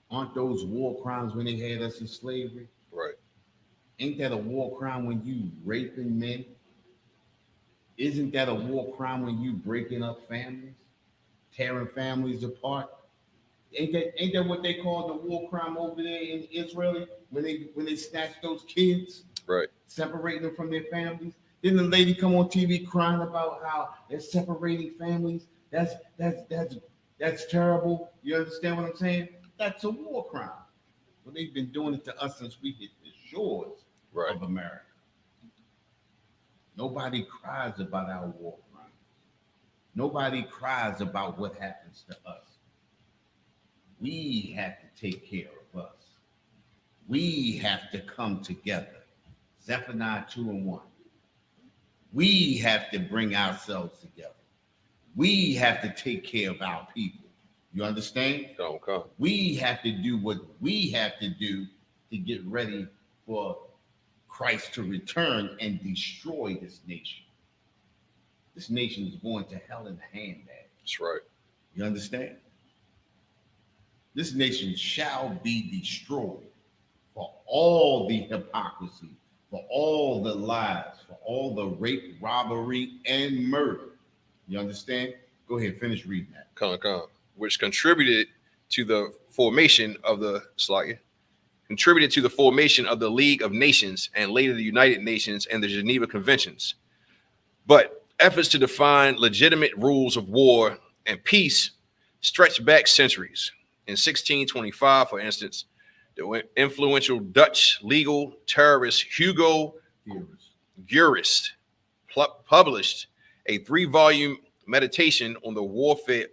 Aren't those war crimes when they had us in slavery? Right. Ain't that a war crime when you raping men? Isn't that a war crime when you breaking up families, tearing families apart? Ain't that what they call the war crime over there in Israel when they snatched those kids, Right. separating them from their families? Didn't the lady come on TV crying about how they're separating families? That's terrible. You understand what I'm saying? That's a war crime. Well, they've been doing it to us since we hit the shores of America. Nobody cries about our war crimes. Nobody cries about what happens to us. We have to take care of us. We have to come together. Zephaniah 2:1. We have to bring ourselves together. We have to take care of our people. You understand? Okay. We have to do what we have to do to get ready for Christ to return and destroy this nation. This nation is going to hell in a handbag. That's right. You understand? This nation shall be destroyed for all the hypocrisy, for all the lies, for all the rape, robbery, and murder. You understand? Go ahead, finish reading that. Which contributed to the formation of the League of Nations and later the United Nations and the Geneva Conventions. But efforts to define legitimate rules of war and peace stretch back centuries. In 1625, for instance, the influential Dutch legal terrorist Hugo Gurist published a 3-volume meditation on warfare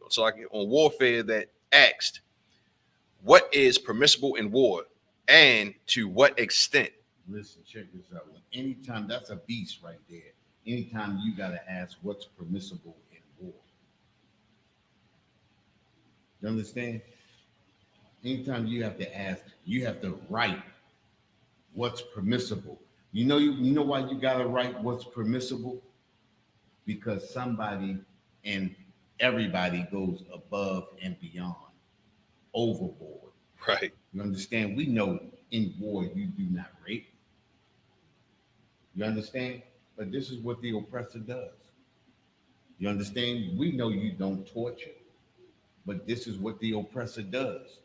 that asked, what is permissible in war and to what extent? Listen, check this out. Anytime, that's a beast right there. Anytime you got to ask what's permissible in war. You understand? Anytime you have to ask, you have to write what's permissible. You know why you got to write what's permissible? Because somebody and everybody goes above and beyond, overboard. Right. You understand? We know in war you do not rape. You understand? But this is what the oppressor does. You understand? We know you don't torture, but this is what the oppressor does.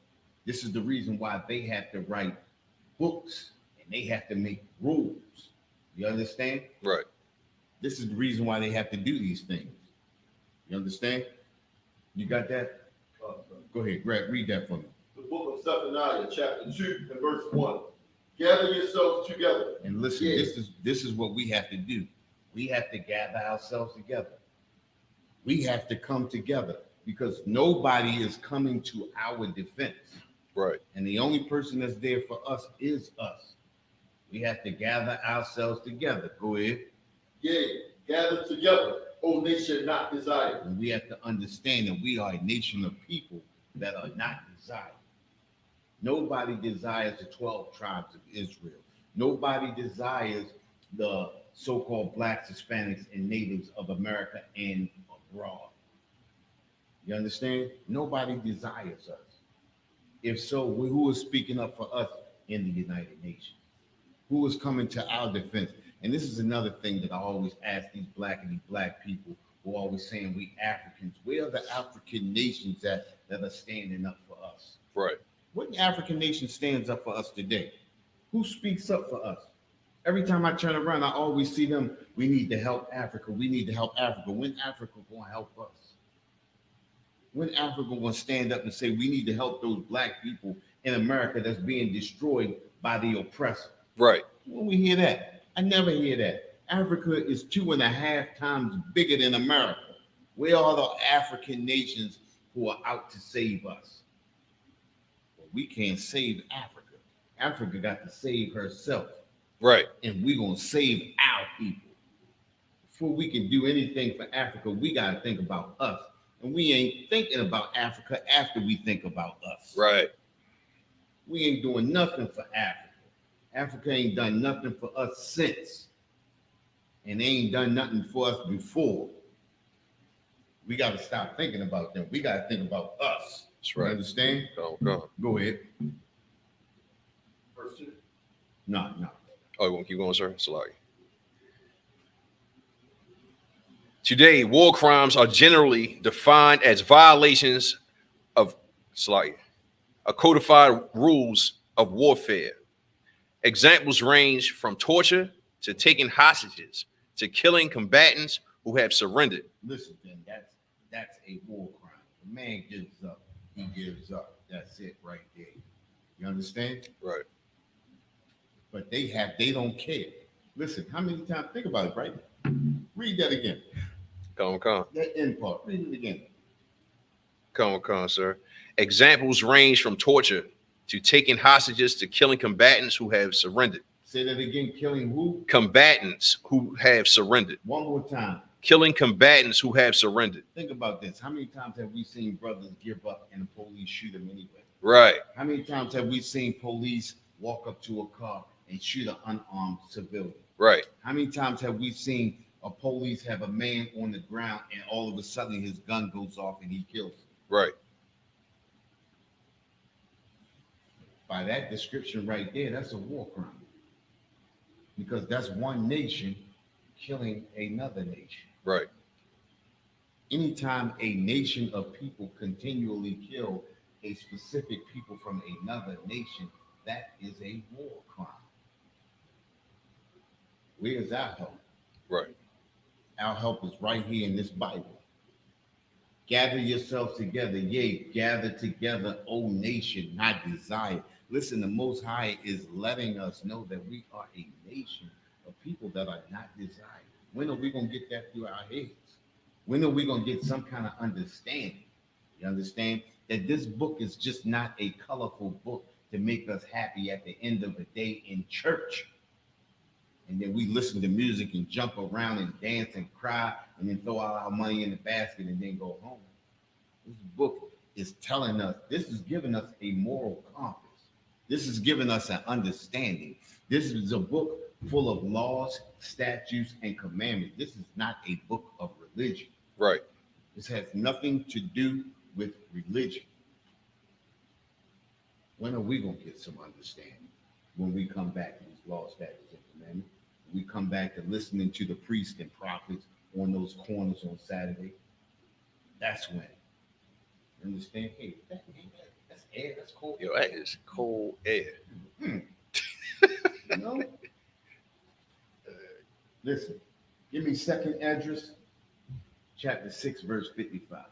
This is the reason why they have to write books and they have to make rules. You understand? Right. This is the reason why they have to do these things. You understand? You got that? Go ahead, Greg, read that for me. The book of Zephaniah, chapter 2 and verse 1. Gather yourselves together. And listen, this is what we have to do. We have to gather ourselves together. We have to come together because nobody is coming to our defense. Right. And the only person that's there for us is us. We have to gather ourselves together. Go ahead. Yea, gather together, O nation not desired. And we have to understand that we are a nation of people that are not desired. Nobody desires the 12 tribes of Israel. Nobody desires the so-called blacks, Hispanics, and natives of America and abroad. You understand? Nobody desires us. If so, who is speaking up for us in the United Nations? Who is coming to our defense? And this is another thing that I always ask these black people who are always saying we Africans. Where are the African nations that are standing up for us? Right. What African nation stands up for us today? Who speaks up for us? Every time I turn around, I always see them. We need to help Africa. We need to help Africa. When Africa going to help us? When Africa going to stand up and say we need to help those black people in America that's being destroyed by the oppressor? Right. When we hear that, I never hear that. Africa is 2.5 times bigger than America. Where are the African nations who are out to save us? Well, we can't save Africa. Africa got to save herself. Right. And we're going to save our people. Before we can do anything for Africa, we got to think about us. And we ain't thinking about Africa after we think about us. Right. We ain't doing nothing for Africa. Africa ain't done nothing for us since. And they ain't done nothing for us before. We got to stop thinking about them. We got to think about us. That's right. You understand? Go ahead. Verse 2. No. Oh, you want to keep going, sir? Salaki. Today, war crimes are generally defined as violations of codified rules of warfare. Examples range from torture to taking hostages to killing combatants who have surrendered. Listen, then that's a war crime. The man gives up. He gives up. That's it right there. You understand? Right. But they don't care. Listen, how many times? Think about it, right? Read that again. Come. That end part. Read it again. Come, sir. Examples range from torture to taking hostages to killing combatants who have surrendered. Say that again. Killing who? Combatants who have surrendered. One more time. Killing combatants who have surrendered. Think about this. How many times have we seen brothers give up and the police shoot them anyway? Right. How many times have we seen police walk up to a car and shoot an unarmed civilian? Right. How many times have we seen a police have a man on the ground and all of a sudden his gun goes off and he kills him? Right. By that description right there, that's a war crime. Because that's one nation killing another nation. Right. Anytime a nation of people continually kill a specific people from another nation, that is a war crime. Where's our help? Right. Our help is right here in this Bible. Gather yourselves together, yea, gather together, O nation, not desire. Listen, the Most High is letting us know that we are a nation of people that are not desired. When are we going to get that through our heads? When are we going to get some kind of understanding? You understand? That this book is just not a colorful book to make us happy at the end of the day in church. And then we listen to music and jump around and dance and cry and then throw all our money in the basket and then go home. This book is telling us, this is giving us a moral compass. This is giving us an understanding. This is a book full of laws, statutes, and commandments. This is not a book of religion. Right. This has nothing to do with religion. When are we going to get some understanding? When we come back to these laws, statutes, and commandments. We come back to listening to the priests and prophets on those corners on Saturday. That's when. You understand? Hey, that's air. That's cold. Yo, that is cold air. You know? Listen, give me 2nd Esdras, chapter 6, verse 55.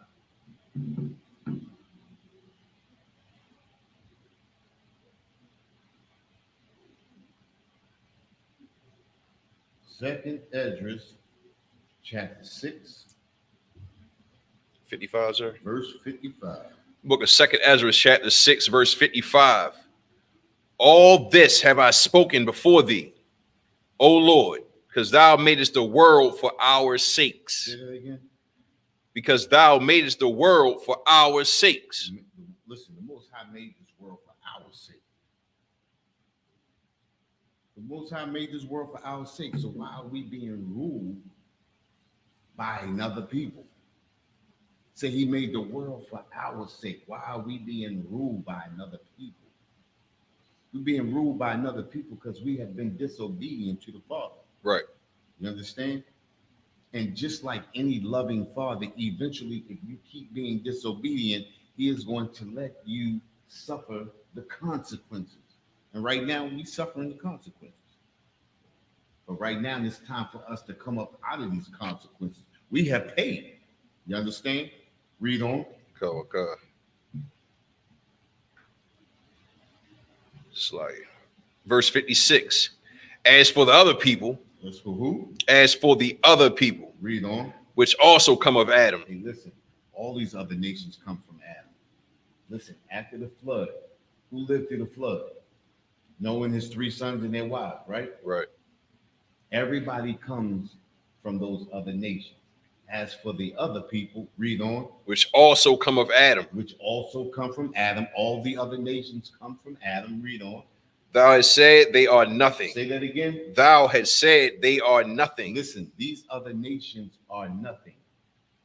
Second Esdras, chapter 6, 55, sir. verse 55. Book of 2nd Ezra, chapter 6, verse 55. All this have I spoken before thee, O Lord, because thou madest the world for our sakes. Say that again. Because thou madest the world for our sakes. Listen, the Most High made this world for our sake. The Most High made this world for our sake. So why are we being ruled by another people? Say he made the world for our sake. Why are we being ruled by another people? We're being ruled by another people because we have been disobedient to the Father. Right. You understand? And just like any loving father, eventually, if you keep being disobedient, he is going to let you suffer the consequences. And right now, we're suffering the consequences. But right now, it's time for us to come up out of these consequences. We have paid. You understand? Read on. Okay. It's like verse 56. As for the other people, As for who? As for the other people, Read on. which also come of Adam. Hey, listen, all these other nations come from Adam. Listen, after the flood, who lived through the flood? Noah and his 3 sons and their wives, right? Right. Everybody comes from those other nations. As for the other people, read on. Which also come of Adam. Which also come from Adam. All the other nations come from Adam. Read on. Thou hast said they are nothing. Say that again. Thou hast said they are nothing. Listen, these other nations are nothing.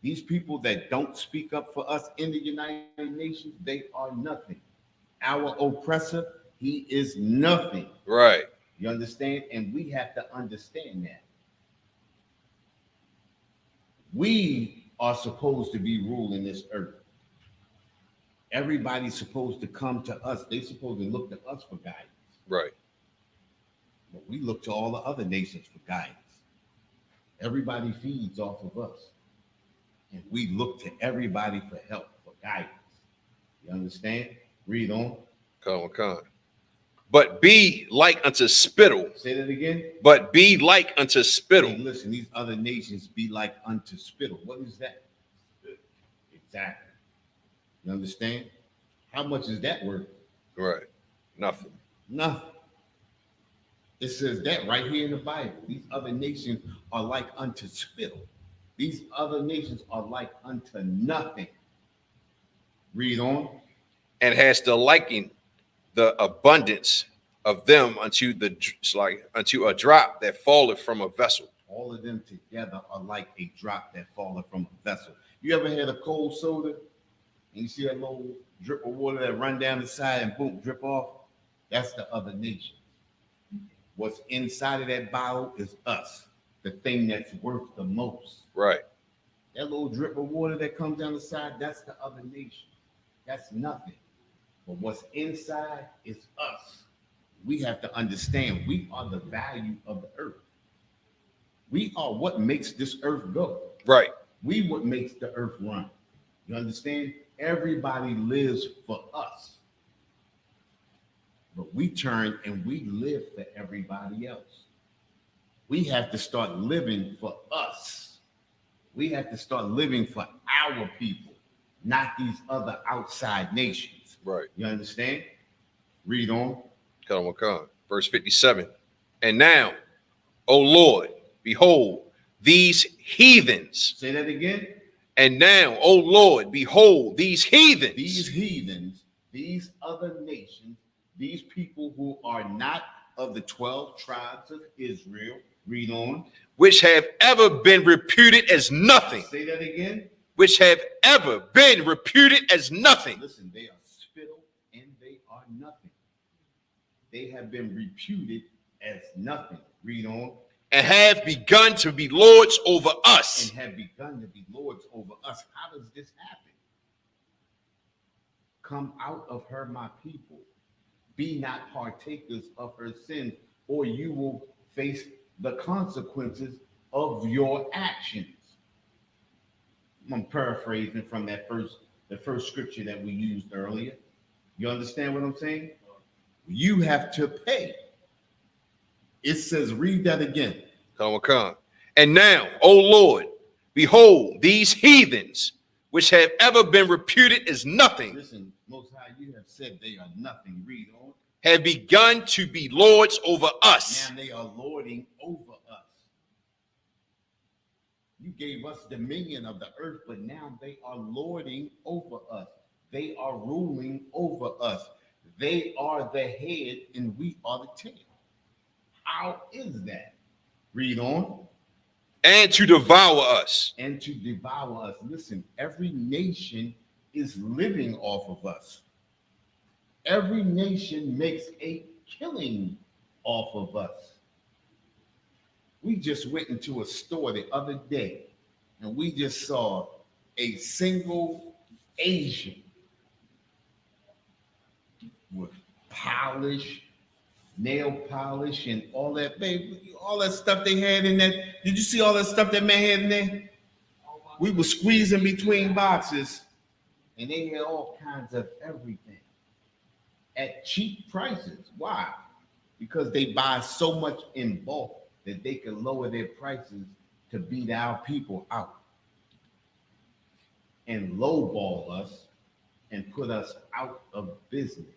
These people that don't speak up for us in the United Nations, they are nothing. Our oppressor, he is nothing. Right. You understand? And we have to understand that. We are supposed to be ruling this earth. Everybody's supposed to come to us. They're supposed to look to us for guidance. Right. But we look to all the other nations for guidance. Everybody feeds off of us. And we look to everybody for help, for guidance. You understand? Read on. Come. But be like unto spittle. Say that again. But be like unto spittle. Hey, listen, these other nations be like unto spittle. What is that? Exactly. You understand? How much is that worth? Right. Nothing. Nothing. It says that right here in the Bible. These other nations are like unto spittle. These other nations are like unto nothing. Read on. And has the liking the abundance of them unto a drop that falleth from a vessel. All of them together are like a drop that falleth from a vessel. You ever had a cold soda and you see that little drip of water that run down the side and boom, drip off? That's the other nation. What's inside of that bottle is us, the thing that's worth the most. Right. That little drip of water that comes down the side, that's the other nation. That's nothing. But what's inside is us. We have to understand we are the value of the earth. We are what makes this earth go. Right. We what makes the earth run. You understand? Everybody lives for us. But we turn and we live for everybody else. We have to start living for us. We have to start living for our people, not these other outside nations. Right. You understand? Read on. Come. Verse 57. And now, O Lord, behold these heathens. Say that again. And now, O Lord, behold these heathens. These heathens, these other nations, these people who are not of the 12 tribes of Israel. Read on. Which have ever been reputed as nothing. Say that again. Which have ever been reputed as nothing. Listen, they are spittle and they are nothing. They have been reputed as nothing. Read on. And have begun to be lords over us. And have begun to be lords over us. How does this happen? Come out of her, my people. Be not partakers of her sins, or you will face the consequences of your actions. I'm paraphrasing from the first scripture that we used earlier. You understand what I'm saying? You have to pay. It says, read that again. Come. And now, O Lord, behold these heathens, which have ever been reputed as nothing. Listen, Most High, you have said they are nothing. Read on. Have begun to be lords over us. Now they are lording over us. You gave us dominion of the earth, but now they are lording over us. They are ruling over us. They are the head and we are the tail. How is that? Read on. And to devour us. And to devour us. Listen, every nation is living off of us. Every nation makes a killing off of us. We just went into a store the other day and we just saw a single Asian with polish, nail polish, and all that, baby, all that stuff they had in that. Did you see all that stuff that man had in there? We were squeezing between boxes and they had all kinds of everything at cheap prices. Why? Because they buy so much in bulk that they can lower their prices to beat our people out and lowball us and put us out of business.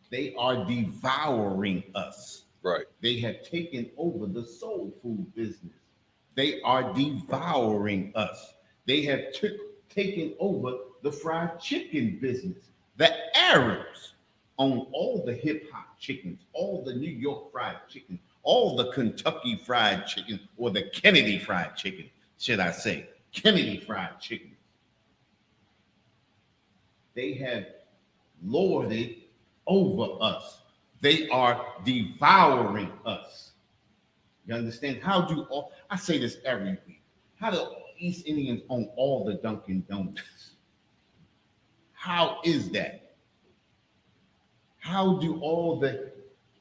They are devouring us. Right. They have taken over the soul food business. They are devouring us. They have taken over the fried chicken business. The Arabs own all the hip hop chickens, all the New York fried chicken, all the Kentucky fried chicken, or the Kennedy fried chicken, should I say, Kennedy fried chicken. They have lorded over us. They are devouring us. You understand? I say this every week, how do East Indians own all the Dunkin' Donuts? How is that? How do all the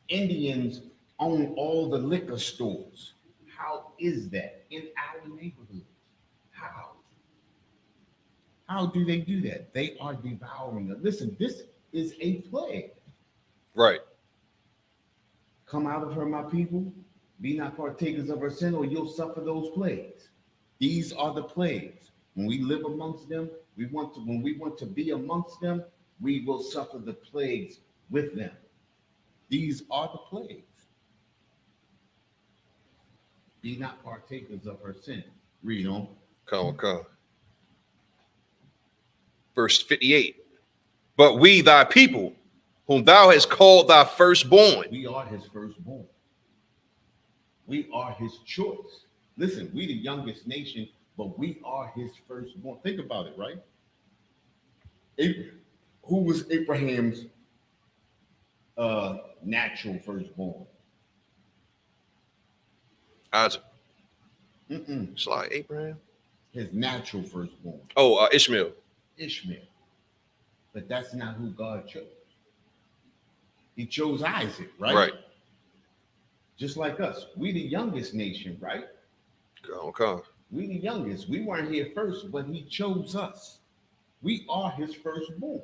Indians own all the liquor stores? How is that in our neighborhoods? How do they do that? They are devouring us. Listen, this is a plague. Right. Come out of her, my people. Be not partakers of her sin, or you'll suffer those plagues. These are the plagues. When we live amongst them, when we want to be amongst them, we will suffer the plagues with them. These are the plagues. Be not partakers of her sin. Read on. Come. Verse 58. But we, thy people, whom thou hast called thy firstborn. We are his firstborn. We are his choice. Listen, we the youngest nation, but we are his firstborn. Think about it, right? Who was Abraham's natural firstborn? Isaac. It's like Abraham. His natural firstborn. Oh, Ishmael. But that's not who God chose. He chose Isaac, right? Right. Just like us. We the youngest nation, right? Okay. We the youngest. We weren't here first, but he chose us. We are his firstborn.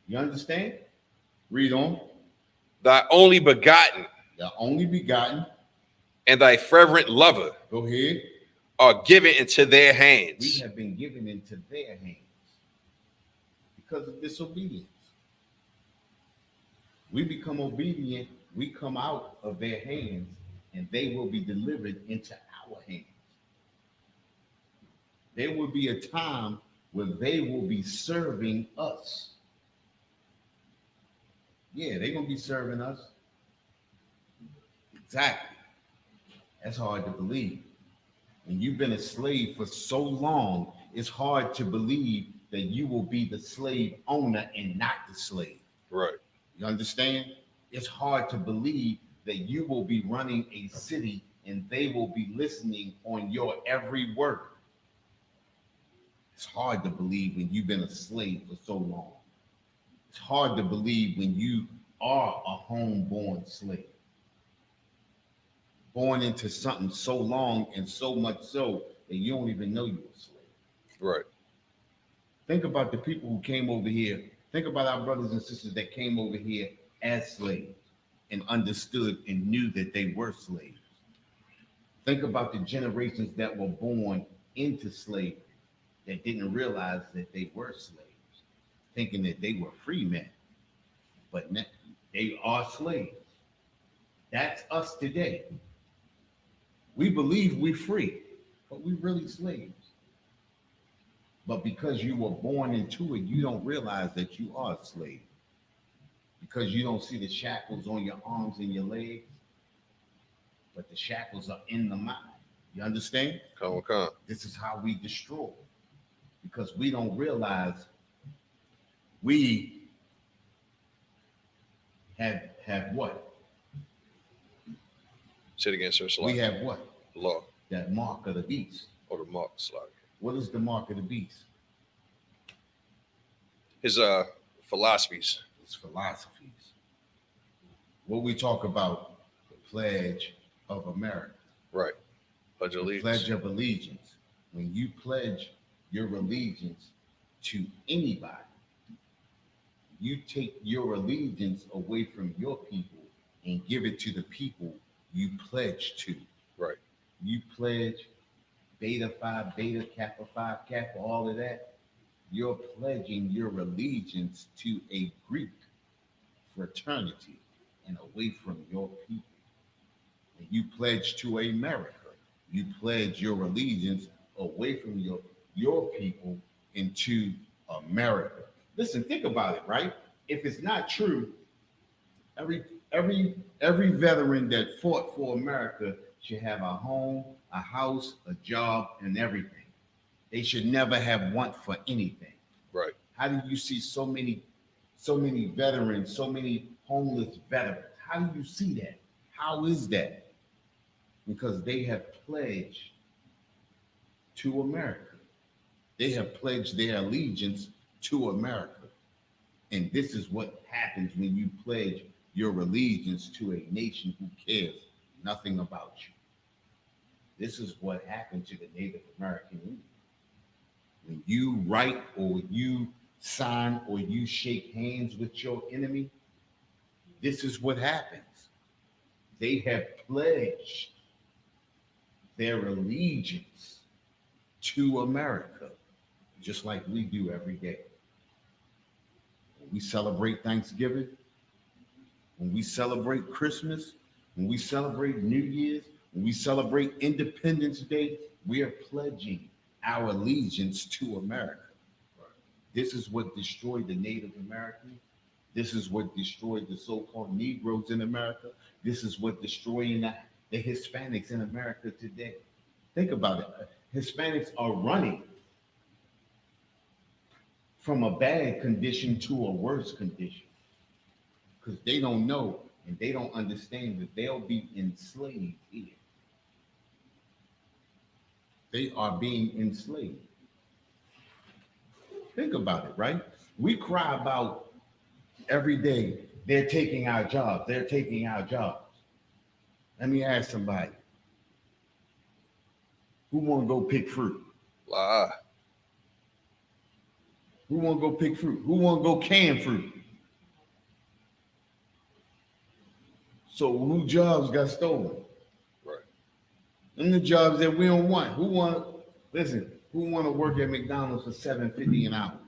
You understand? Read on. Thy only begotten. The only begotten. And thy fervent lover. Go ahead. Are given into their hands. We have been given into their hands because of disobedience. We become obedient. We come out of their hands and they will be delivered into our hands. There will be a time where they will be serving us. Yeah, they're going to be serving us. Exactly. That's hard to believe. When you've been a slave for so long, it's hard to believe that you will be the slave owner and not the slave. Right. You understand? It's hard to believe that you will be running a city and they will be listening on your every word. It's hard to believe when you've been a slave for so long. It's hard to believe when you are a homeborn slave, born into something so long and so much so that you don't even know you're a slave. Right. Think about the people who came over here. Think about our brothers and sisters that came over here as slaves and understood and knew that they were slaves. Think about the generations that were born into slavery that didn't realize that they were slaves, thinking that they were free men, but they are slaves. That's us today. We believe we're free, but we're really slaves. But because you were born into it, you don't realize that you are a slave. Because you don't see the shackles on your arms and your legs, but the shackles are in the mind. You understand? Come. This is how we destroy. Because we don't realize we have what? Say it again, sir. We have what? Law. That mark of the beast. Or the mark slide. What is the mark of the beast? His philosophies. It's philosophies. What we talk about, the Pledge of America. Right. Pledge of allegiance. Pledge of allegiance. When you pledge your allegiance to anybody, you take your allegiance away from your people and give it to the people you pledge to. Right. You pledge Beta Phi Beta, Kappa Phi Kappa, all of that. You're pledging your allegiance to a Greek fraternity and away from your people. And you pledge to America. You pledge your allegiance away from your people into America. Listen, think about it, right? If it's not true, every veteran that fought for America should have a home, a house, a job, and everything. They should never have want for anything. Right. How do you see so many veterans, so many homeless veterans? How do you see that? How is that? Because they have pledged to America. They have pledged their allegiance to America. And this is what happens when you pledge your allegiance to a nation who cares nothing about you. This is what happened to the Native American Indian. When you write or you sign or you shake hands with your enemy, this is what happens. They have pledged their allegiance to America, just like we do every day. When we celebrate Thanksgiving, when we celebrate Christmas, when we celebrate New Year's, when we celebrate Independence Day, we are pledging our allegiance to America. This is what destroyed the Native Americans. This is what destroyed the so-called Negroes in America. This is what destroying the Hispanics in America today. Think about it. Hispanics are running from a bad condition to a worse condition because they don't know and they don't understand that they'll be enslaved here. They are being enslaved. Think about it, right? We cry about every day, they're taking our jobs, they're taking our jobs. Let me ask somebody, who want to go pick fruit? Lie. Who want to go pick fruit? Who want to go can fruit? So who jobs got stolen? Right. And the jobs that we don't want. Who want to work at McDonald's for $7.50 an hour?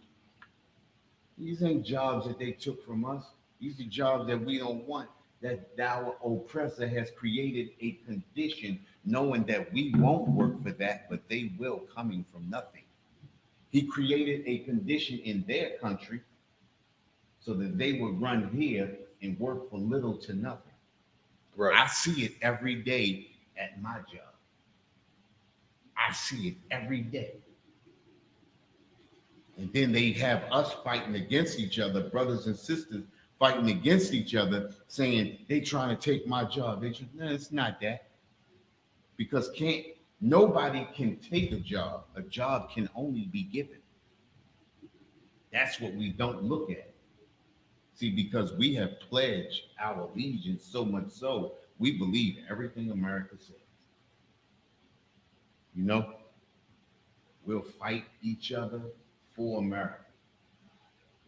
These ain't jobs that they took from us. These are jobs that we don't want, that our oppressor has created a condition knowing that we won't work for that, but they will, coming from nothing. He created a condition in their country so that they would run here and work for little to nothing. Right. I see it every day at my job. I see it every day. And then they have us fighting against each other, brothers and sisters fighting against each other, saying they trying to take my job. No, it's not that. Because nobody can take a job. A job can only be given. That's what we don't look at. See, because we have pledged our allegiance so much so, we believe everything America says. You know, we'll fight each other for America.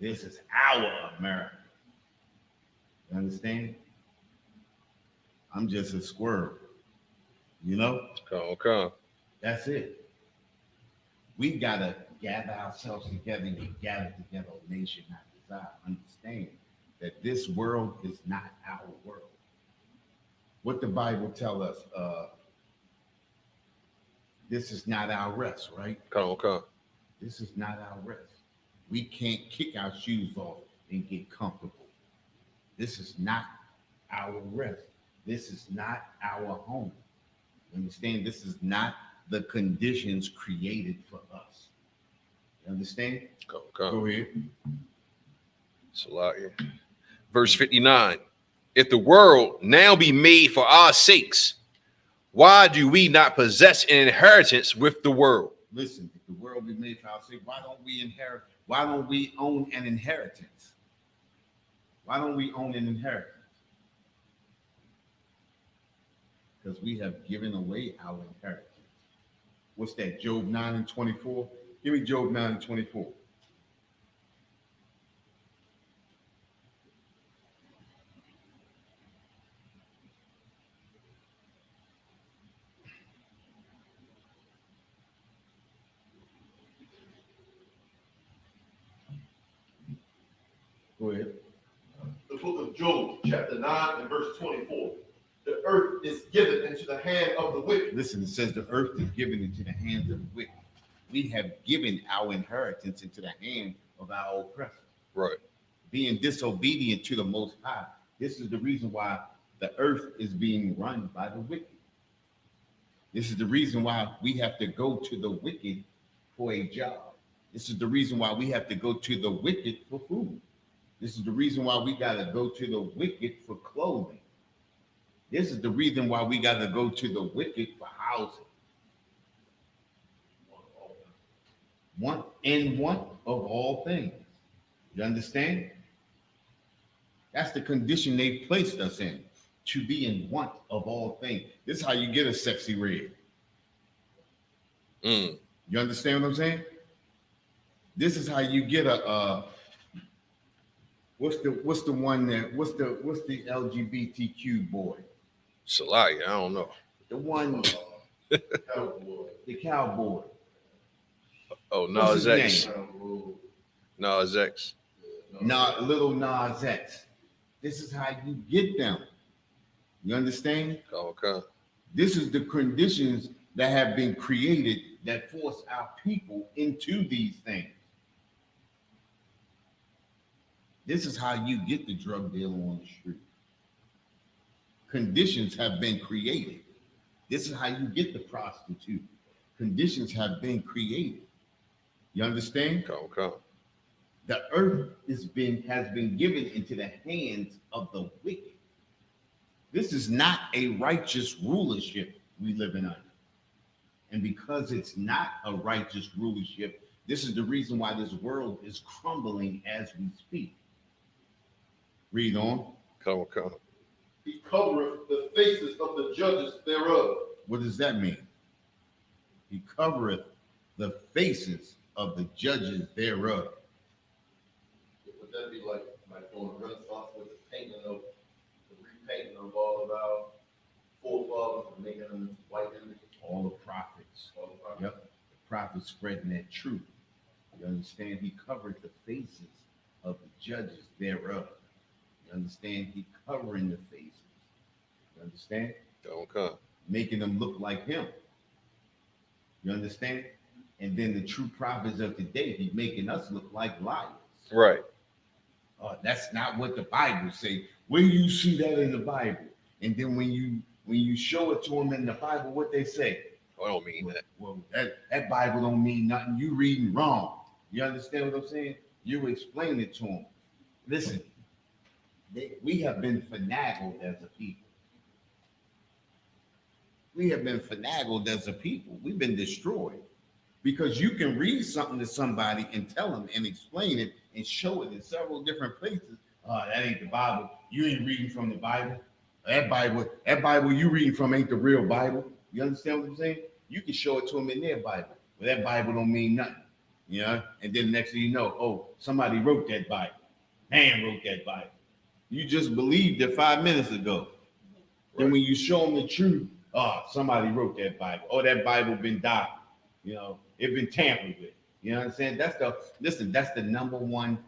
This is our America. You understand? I'm just a squirrel. You know? Okay. That's it. We gotta gather ourselves together and get gathered together, a nation, not desire. Understand that this world is not our world. What the Bible tell us, this is not our rest, right? Okay. This is not our rest. We can't kick our shoes off and get comfortable. This is not our rest. This is not our home. You understand? This is not the conditions created for us. You understand? Okay. Go ahead. Salakia. Verse 59. If the world now be made for our sakes, why do we not possess an inheritance with the world? Listen, if the world be made for our sake, why don't we inherit? Why don't we own an inheritance? Why don't we own an inheritance? Because we have given away our inheritance. What's that? Job 9:24. Give me Job 9:24. Go ahead. The book of Job, chapter 9 and verse 24. The earth is given into the hand of the wicked. Listen, it says the earth is given into the hands of the wicked. We have given our inheritance into the hand of our oppressor. Right. Being disobedient to the Most High. This is the reason why the earth is being run by the wicked. This is the reason why we have to go to the wicked for a job. This is the reason why we have to go to the wicked for food. This is the reason why we got to go to the wicked for clothing. This is the reason why we got to go to the wicked for housing. One of all things. You understand? That's the condition they placed us in, to be in want of all things. This is how you get a sexy red. You understand what I'm saying? This is how you get a what's the LGBTQ boy? Salakia, I don't know. The one, Cowboy. the cowboy. Oh, What's Nas his X. name? Nas X. Little Nas X. This is how you get them. You understand? Okay. This is the conditions that have been created that force our people into these things. This is how you get the drug dealer on the street. Conditions have been created. This is how you get the prostitute. Conditions have been created. You understand? Okay. The earth has been given into the hands of the wicked. This is not a righteous rulership we live in under. And because it's not a righteous rulership, this is the reason why this world is crumbling as we speak. Read on. Okay. He covereth the faces of the judges thereof. What does that mean? He covereth the faces of the judges thereof. Would that be like doing a Renaissance with the painting of the repainting of all of our forefathers and making them white images? All the prophets. Yep. The prophets spreading that truth. You understand? He covered the faces of the judges thereof. You understand? He covering the faces understand? Don't come. Making them look like him. You understand? And then the true prophets of today, he's making us look like liars. Right. That's not what the Bible say. Where you see that in the Bible? And then when you show it to them in the Bible, what they say? I don't mean that. Well, that Bible don't mean nothing. You reading wrong. You understand what I'm saying? You explain it to them. Listen, we have been finagled as a people. We have been finagled as a people. We've been destroyed. Because you can read something to somebody and tell them and explain it and show it in several different places. That ain't the Bible. You ain't reading from the Bible. That Bible you reading from ain't the real Bible. You understand what I'm saying? You can show it to them in their Bible. But that Bible don't mean nothing. You know? And then the next thing you know, oh, somebody wrote that Bible. Man wrote that Bible. You just believed it 5 minutes ago. Right. Then when you show them the truth, somebody wrote that Bible. Oh, that Bible been died. You know, it been tampered with. You know what I'm saying? That's the number one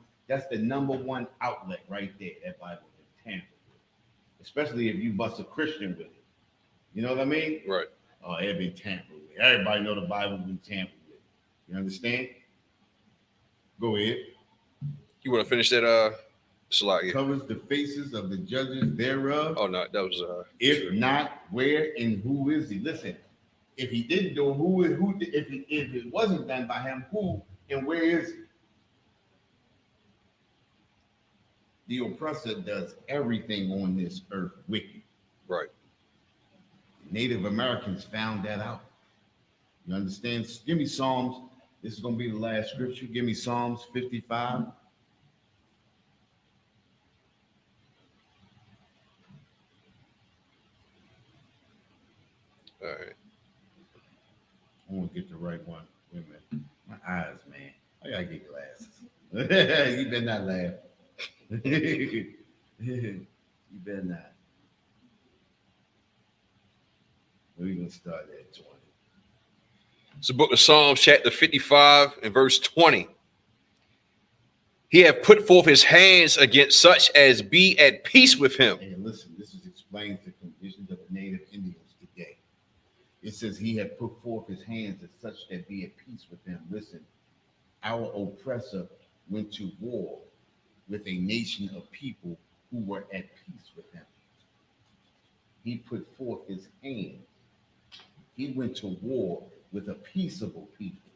outlet right there. That Bible been tampered with. Especially if you bust a Christian with it. You know what I mean? Right. Oh, it been tampered with. Everybody know the Bible been tampered with. You understand? Go ahead. You want to finish that slide? Yeah. Covers the faces of the judges thereof. Oh no, that was if true. Not, where and who is he? Listen. If he didn't do it, if it wasn't done by him, who and where is he? The oppressor does everything on this earth wicked. Right. Native Americans found that out. You understand? Give me Psalms. This is going to be the last scripture. Give me Psalms 55. All right. I want to get the right one. Wait a minute. My eyes, man. I gotta get glasses. You better not laugh. You better not. We're gonna start at 20. It's the book of Psalms, chapter 55 and verse 20. He hath put forth his hands against such as be at peace with him. And listen, this is explains the conditions of the native Indians today. It says he had put forth his hands as such that be at peace with him. Listen, our oppressor went to war with a nation of people who were at peace with him. He put forth his hands. He went to war with a peaceable people.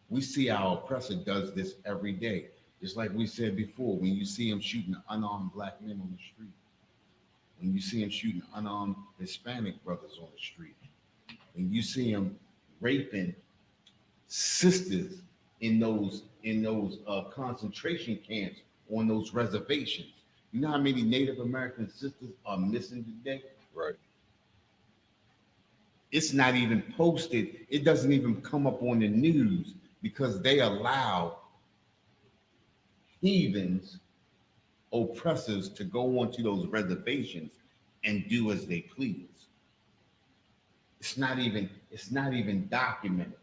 We see our oppressor does this every day. Just like we said before, when you see him shooting unarmed black men on the street, when you see him shooting unarmed Hispanic brothers on the street, when you see him raping sisters in those concentration camps on those reservations. You know how many Native American sisters are missing today? Right. It's not even posted. It doesn't even come up on the news because they allow heathens, oppressors to go onto those reservations and do as they please. It's not even documented.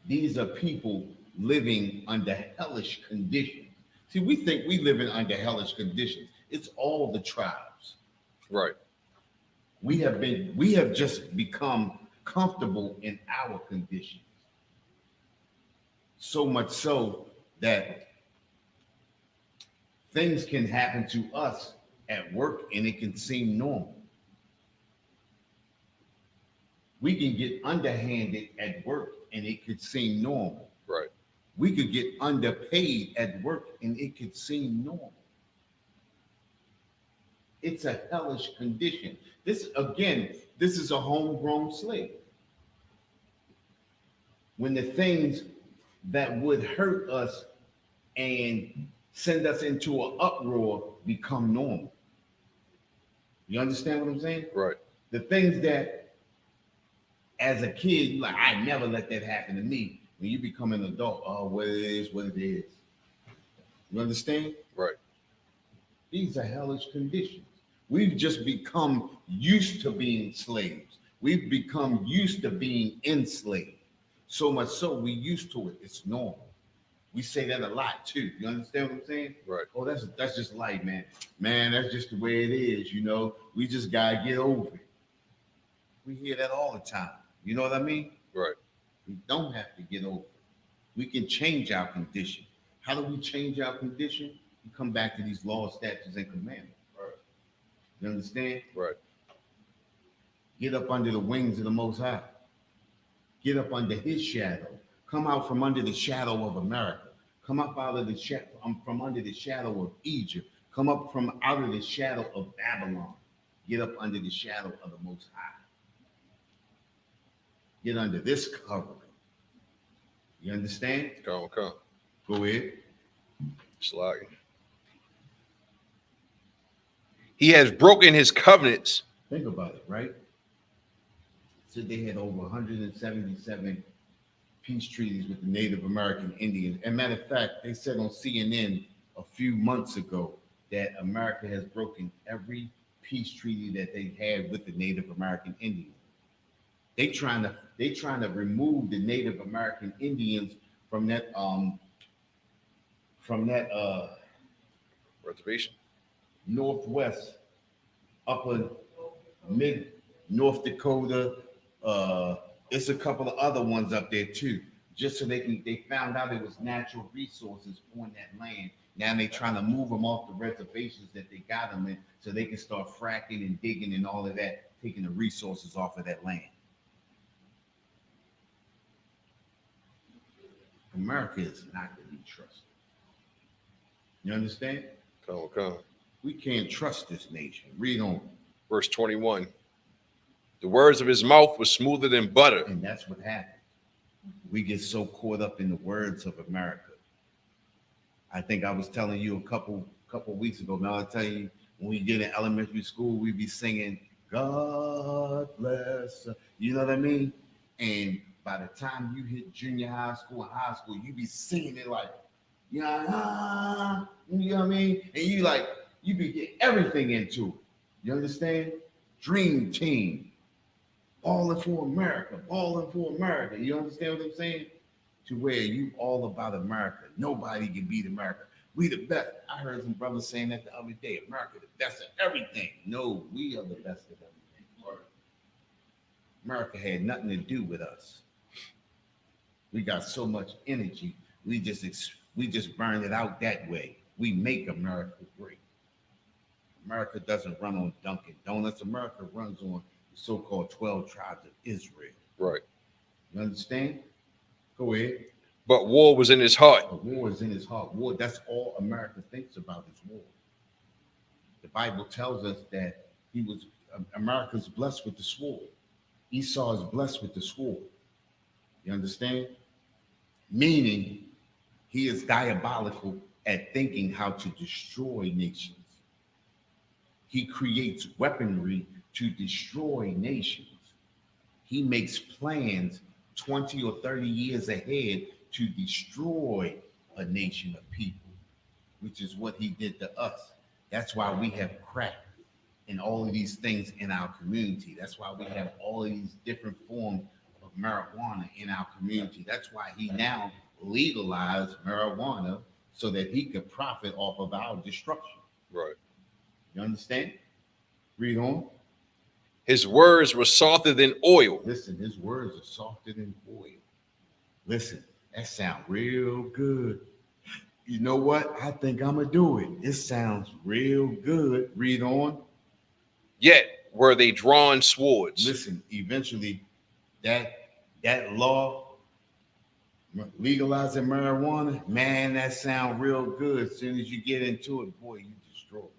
These are people living under hellish conditions. See, we think we live in under hellish conditions. It's all the tribes. Right. We have just become comfortable in our conditions. So much so that things can happen to us at work and it can seem normal. We can get underhanded at work and it could seem normal. Right. We could get underpaid at work and it could seem normal. It's a hellish condition. This is a homegrown slave. When the things that would hurt us and send us into an uproar become normal. You understand what I'm saying? Right. The things that as a kid, like, I never let that happen to me. When you become an adult, what it is, what it is. You understand? Right. These are hellish conditions. We've just become used to being slaves. We've become used to being enslaved. So much so we're used to it. It's normal. We say that a lot too. You understand what I'm saying? Right. Oh, that's just life, man. Man, that's just the way it is. You know, we just gotta get over it. We hear that all the time. You know what I mean? Right. We don't have to get over it. We can change our condition. How do we change our condition? We come back to these laws, statutes, and commandments. Right. You understand? Right. Get up under the wings of the Most High. Get up under His shadow. Come out from under the shadow of America. Come up out of the from under the shadow of Egypt. Come up from out of the shadow of Babylon. Get up under the shadow of the Most High. Get under this covering. You understand? Come. Go ahead. Slide. He has broken his covenants. Think about it, right? Said they had over 177 peace treaties with the Native American Indians. And matter of fact, they said on CNN a few months ago that America has broken every peace treaty that they had with the Native American Indians. They trying to remove the Native American Indians from that Reservation. northwest, upper mid North Dakota. It's a couple of other ones up there too. Just so they found out it was natural resources on that land. Now they trying to move them off the reservations that they got them in, so they can start fracking and digging and all of that, taking the resources off of that land. America is not to be trusted. You understand? Come. We can't trust this nation. Read on. Verse 21. The words of his mouth were smoother than butter. And that's what happened. We get so caught up in the words of America. I think I was telling you a couple weeks ago. Now I'll tell you, when we get in elementary school, we be singing, God bless. You know what I mean? And by the time you hit junior high school and high school, you be singing it like, yeah, you know what I mean? And you be getting everything into it. You understand? Dream team. Balling for America. You understand what I'm saying? To where you all about America. Nobody can beat America. We the best. I heard some brothers saying that the other day. America the best of everything. No, we are the best of everything. America had nothing to do with us. We got so much energy. We just burn it out that way. We make America great. America doesn't run on Dunkin' Donuts. America runs on the so-called 12 tribes of Israel. Right. You understand? Go ahead. But war was in his heart. A war is in his heart. War, that's all America thinks about is war. The Bible tells us that America's blessed with the sword. Esau is blessed with the sword. You understand? Meaning, he is diabolical at thinking how to destroy nations. He creates weaponry to destroy nations. He makes plans 20 or 30 years ahead to destroy a nation of people, which is what he did to us. That's why we have crack and all of these things in our community. That's why we have all of these different forms of marijuana in our community. That's why he now legalized marijuana so that he could profit off of our destruction. Right. You understand? Read on. His words were softer than oil. Listen, his words are softer than oil. Listen, that sounds real good. You know what? I think I'm going to do it. It sounds real good. Read on. Yet were they drawn swords. Listen, eventually that law legalizing marijuana, man, that sounds real good. As soon as you get into it, boy, you destroy it.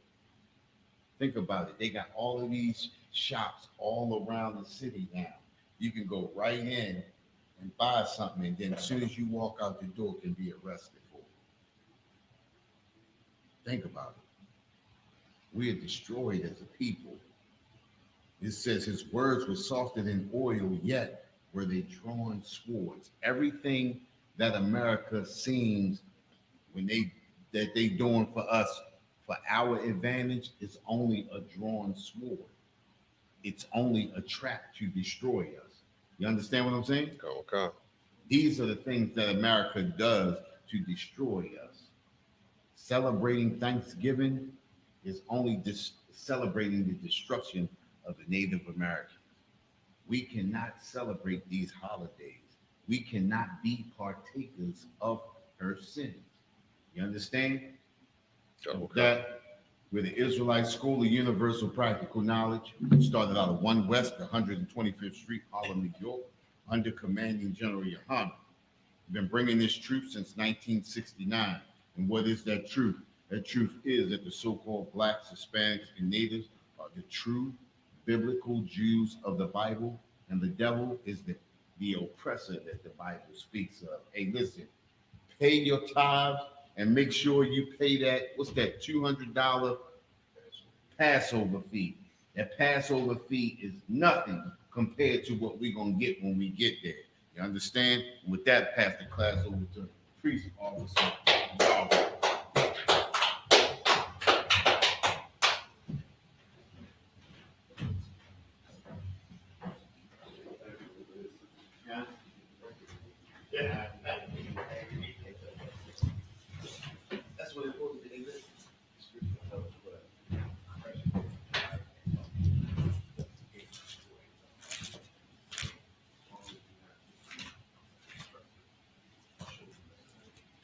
Think about it. They got all of these shops all around the city now. You can go right in and buy something, and then as soon as you walk out the door, can be arrested for it. Think about it. We are destroyed as a people. It says his words were softer than oil, yet were they drawn swords. Everything that America seems that they doing for us for our advantage is only a drawn sword. It's only a trap to destroy us. You understand what I'm saying? Okay. These are the things that America does to destroy us. Celebrating Thanksgiving is only celebrating the destruction of the Native Americans. We cannot celebrate these holidays. We cannot be partakers of her sins. You understand? Okay. That we're the Israelite School of Universal Practical Knowledge. Started out of 1 West, 125th Street, Harlem, New York, under Commanding General Yohana. We've been bringing this truth since 1969. And what is that truth? That truth is that the so-called blacks, Hispanics, and natives are the true biblical Jews of the Bible, and the devil is the oppressor that the Bible speaks of. Hey, listen, pay your tithes and make sure you pay that, what's that, $200 Passover fee. That Passover fee is nothing compared to what we're going to get when we get there. You understand? With that, pass the class over to priest officer. Yeah. That's what it's supposed to be.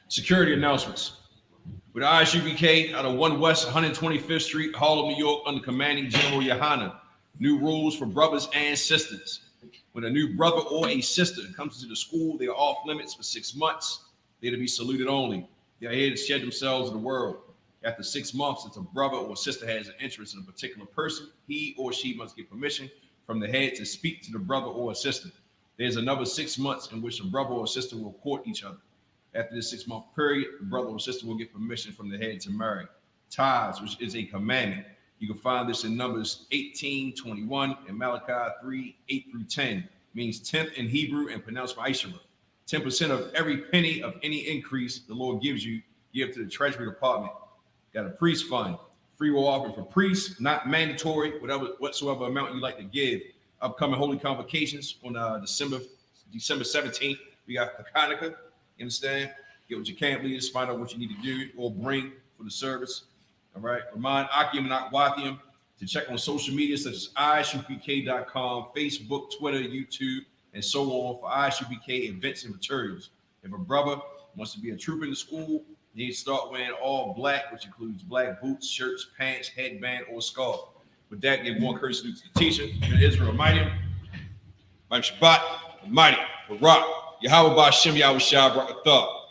Security announcements. With ISUPK out of 1 West 125th Street, Harlem, New York, under Commanding General Yohana. New rules for brothers and sisters. When a new brother or a sister comes into the school, they are off limits for 6 months. They're to be saluted only. They are here to shed themselves in the world. After 6 months, if a brother or sister has an interest in a particular person, he or she must get permission from the head to speak to the brother or sister. There's another 6 months in which a brother or sister will court each other. After this 6-month period, the brother or sister will get permission from the head to marry. Tithes, which is a commandment. You can find this in Numbers 18:21 and Malachi 3:8-10. Means 10th in Hebrew and pronounced by Ishma. 10% of every penny of any increase the Lord gives you, give to the Treasury Department. Got a priest fund. Free will offering for priests, not mandatory, whatsoever amount you like to give. Upcoming holy convocations on December 17th. We got the Hanukkah. You understand? Get with your camp leaders, find out what you need to do or bring for the service. All right. Remind Akim and Akwathium to check on social media such as ISUPK.com, Facebook, Twitter, YouTube, and so on for ISUPK events and materials. If a brother wants to be a trooper in the school, you need to start wearing all black, which includes black boots, shirts, pants, headband, or scarf. With that, give one courtesy to the teacher, Israel Mighty, Shabbat, Mighty, Barak. Yahweh Ba'Shem Yahweh Shah Barakatah.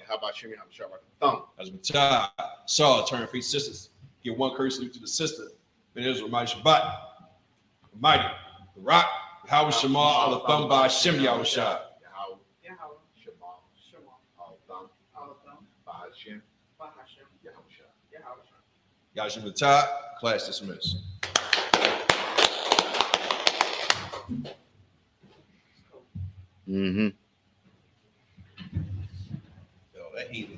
Yahweh Ba'Shem Yahweh Shah Barakatah. As Matah, Saw, turn face sisters. Give one courtesy to the sister. Ben Israel Mighty Shabbat. Mighty. Barak. Yahweh Shema Alatham Ba'Shem Yahweh Shah. Yahweh Shema Alatham Ba'Shem Yahweh Shah. Yahweh Matah, class dismissed. Mm-hmm. Yo, that heat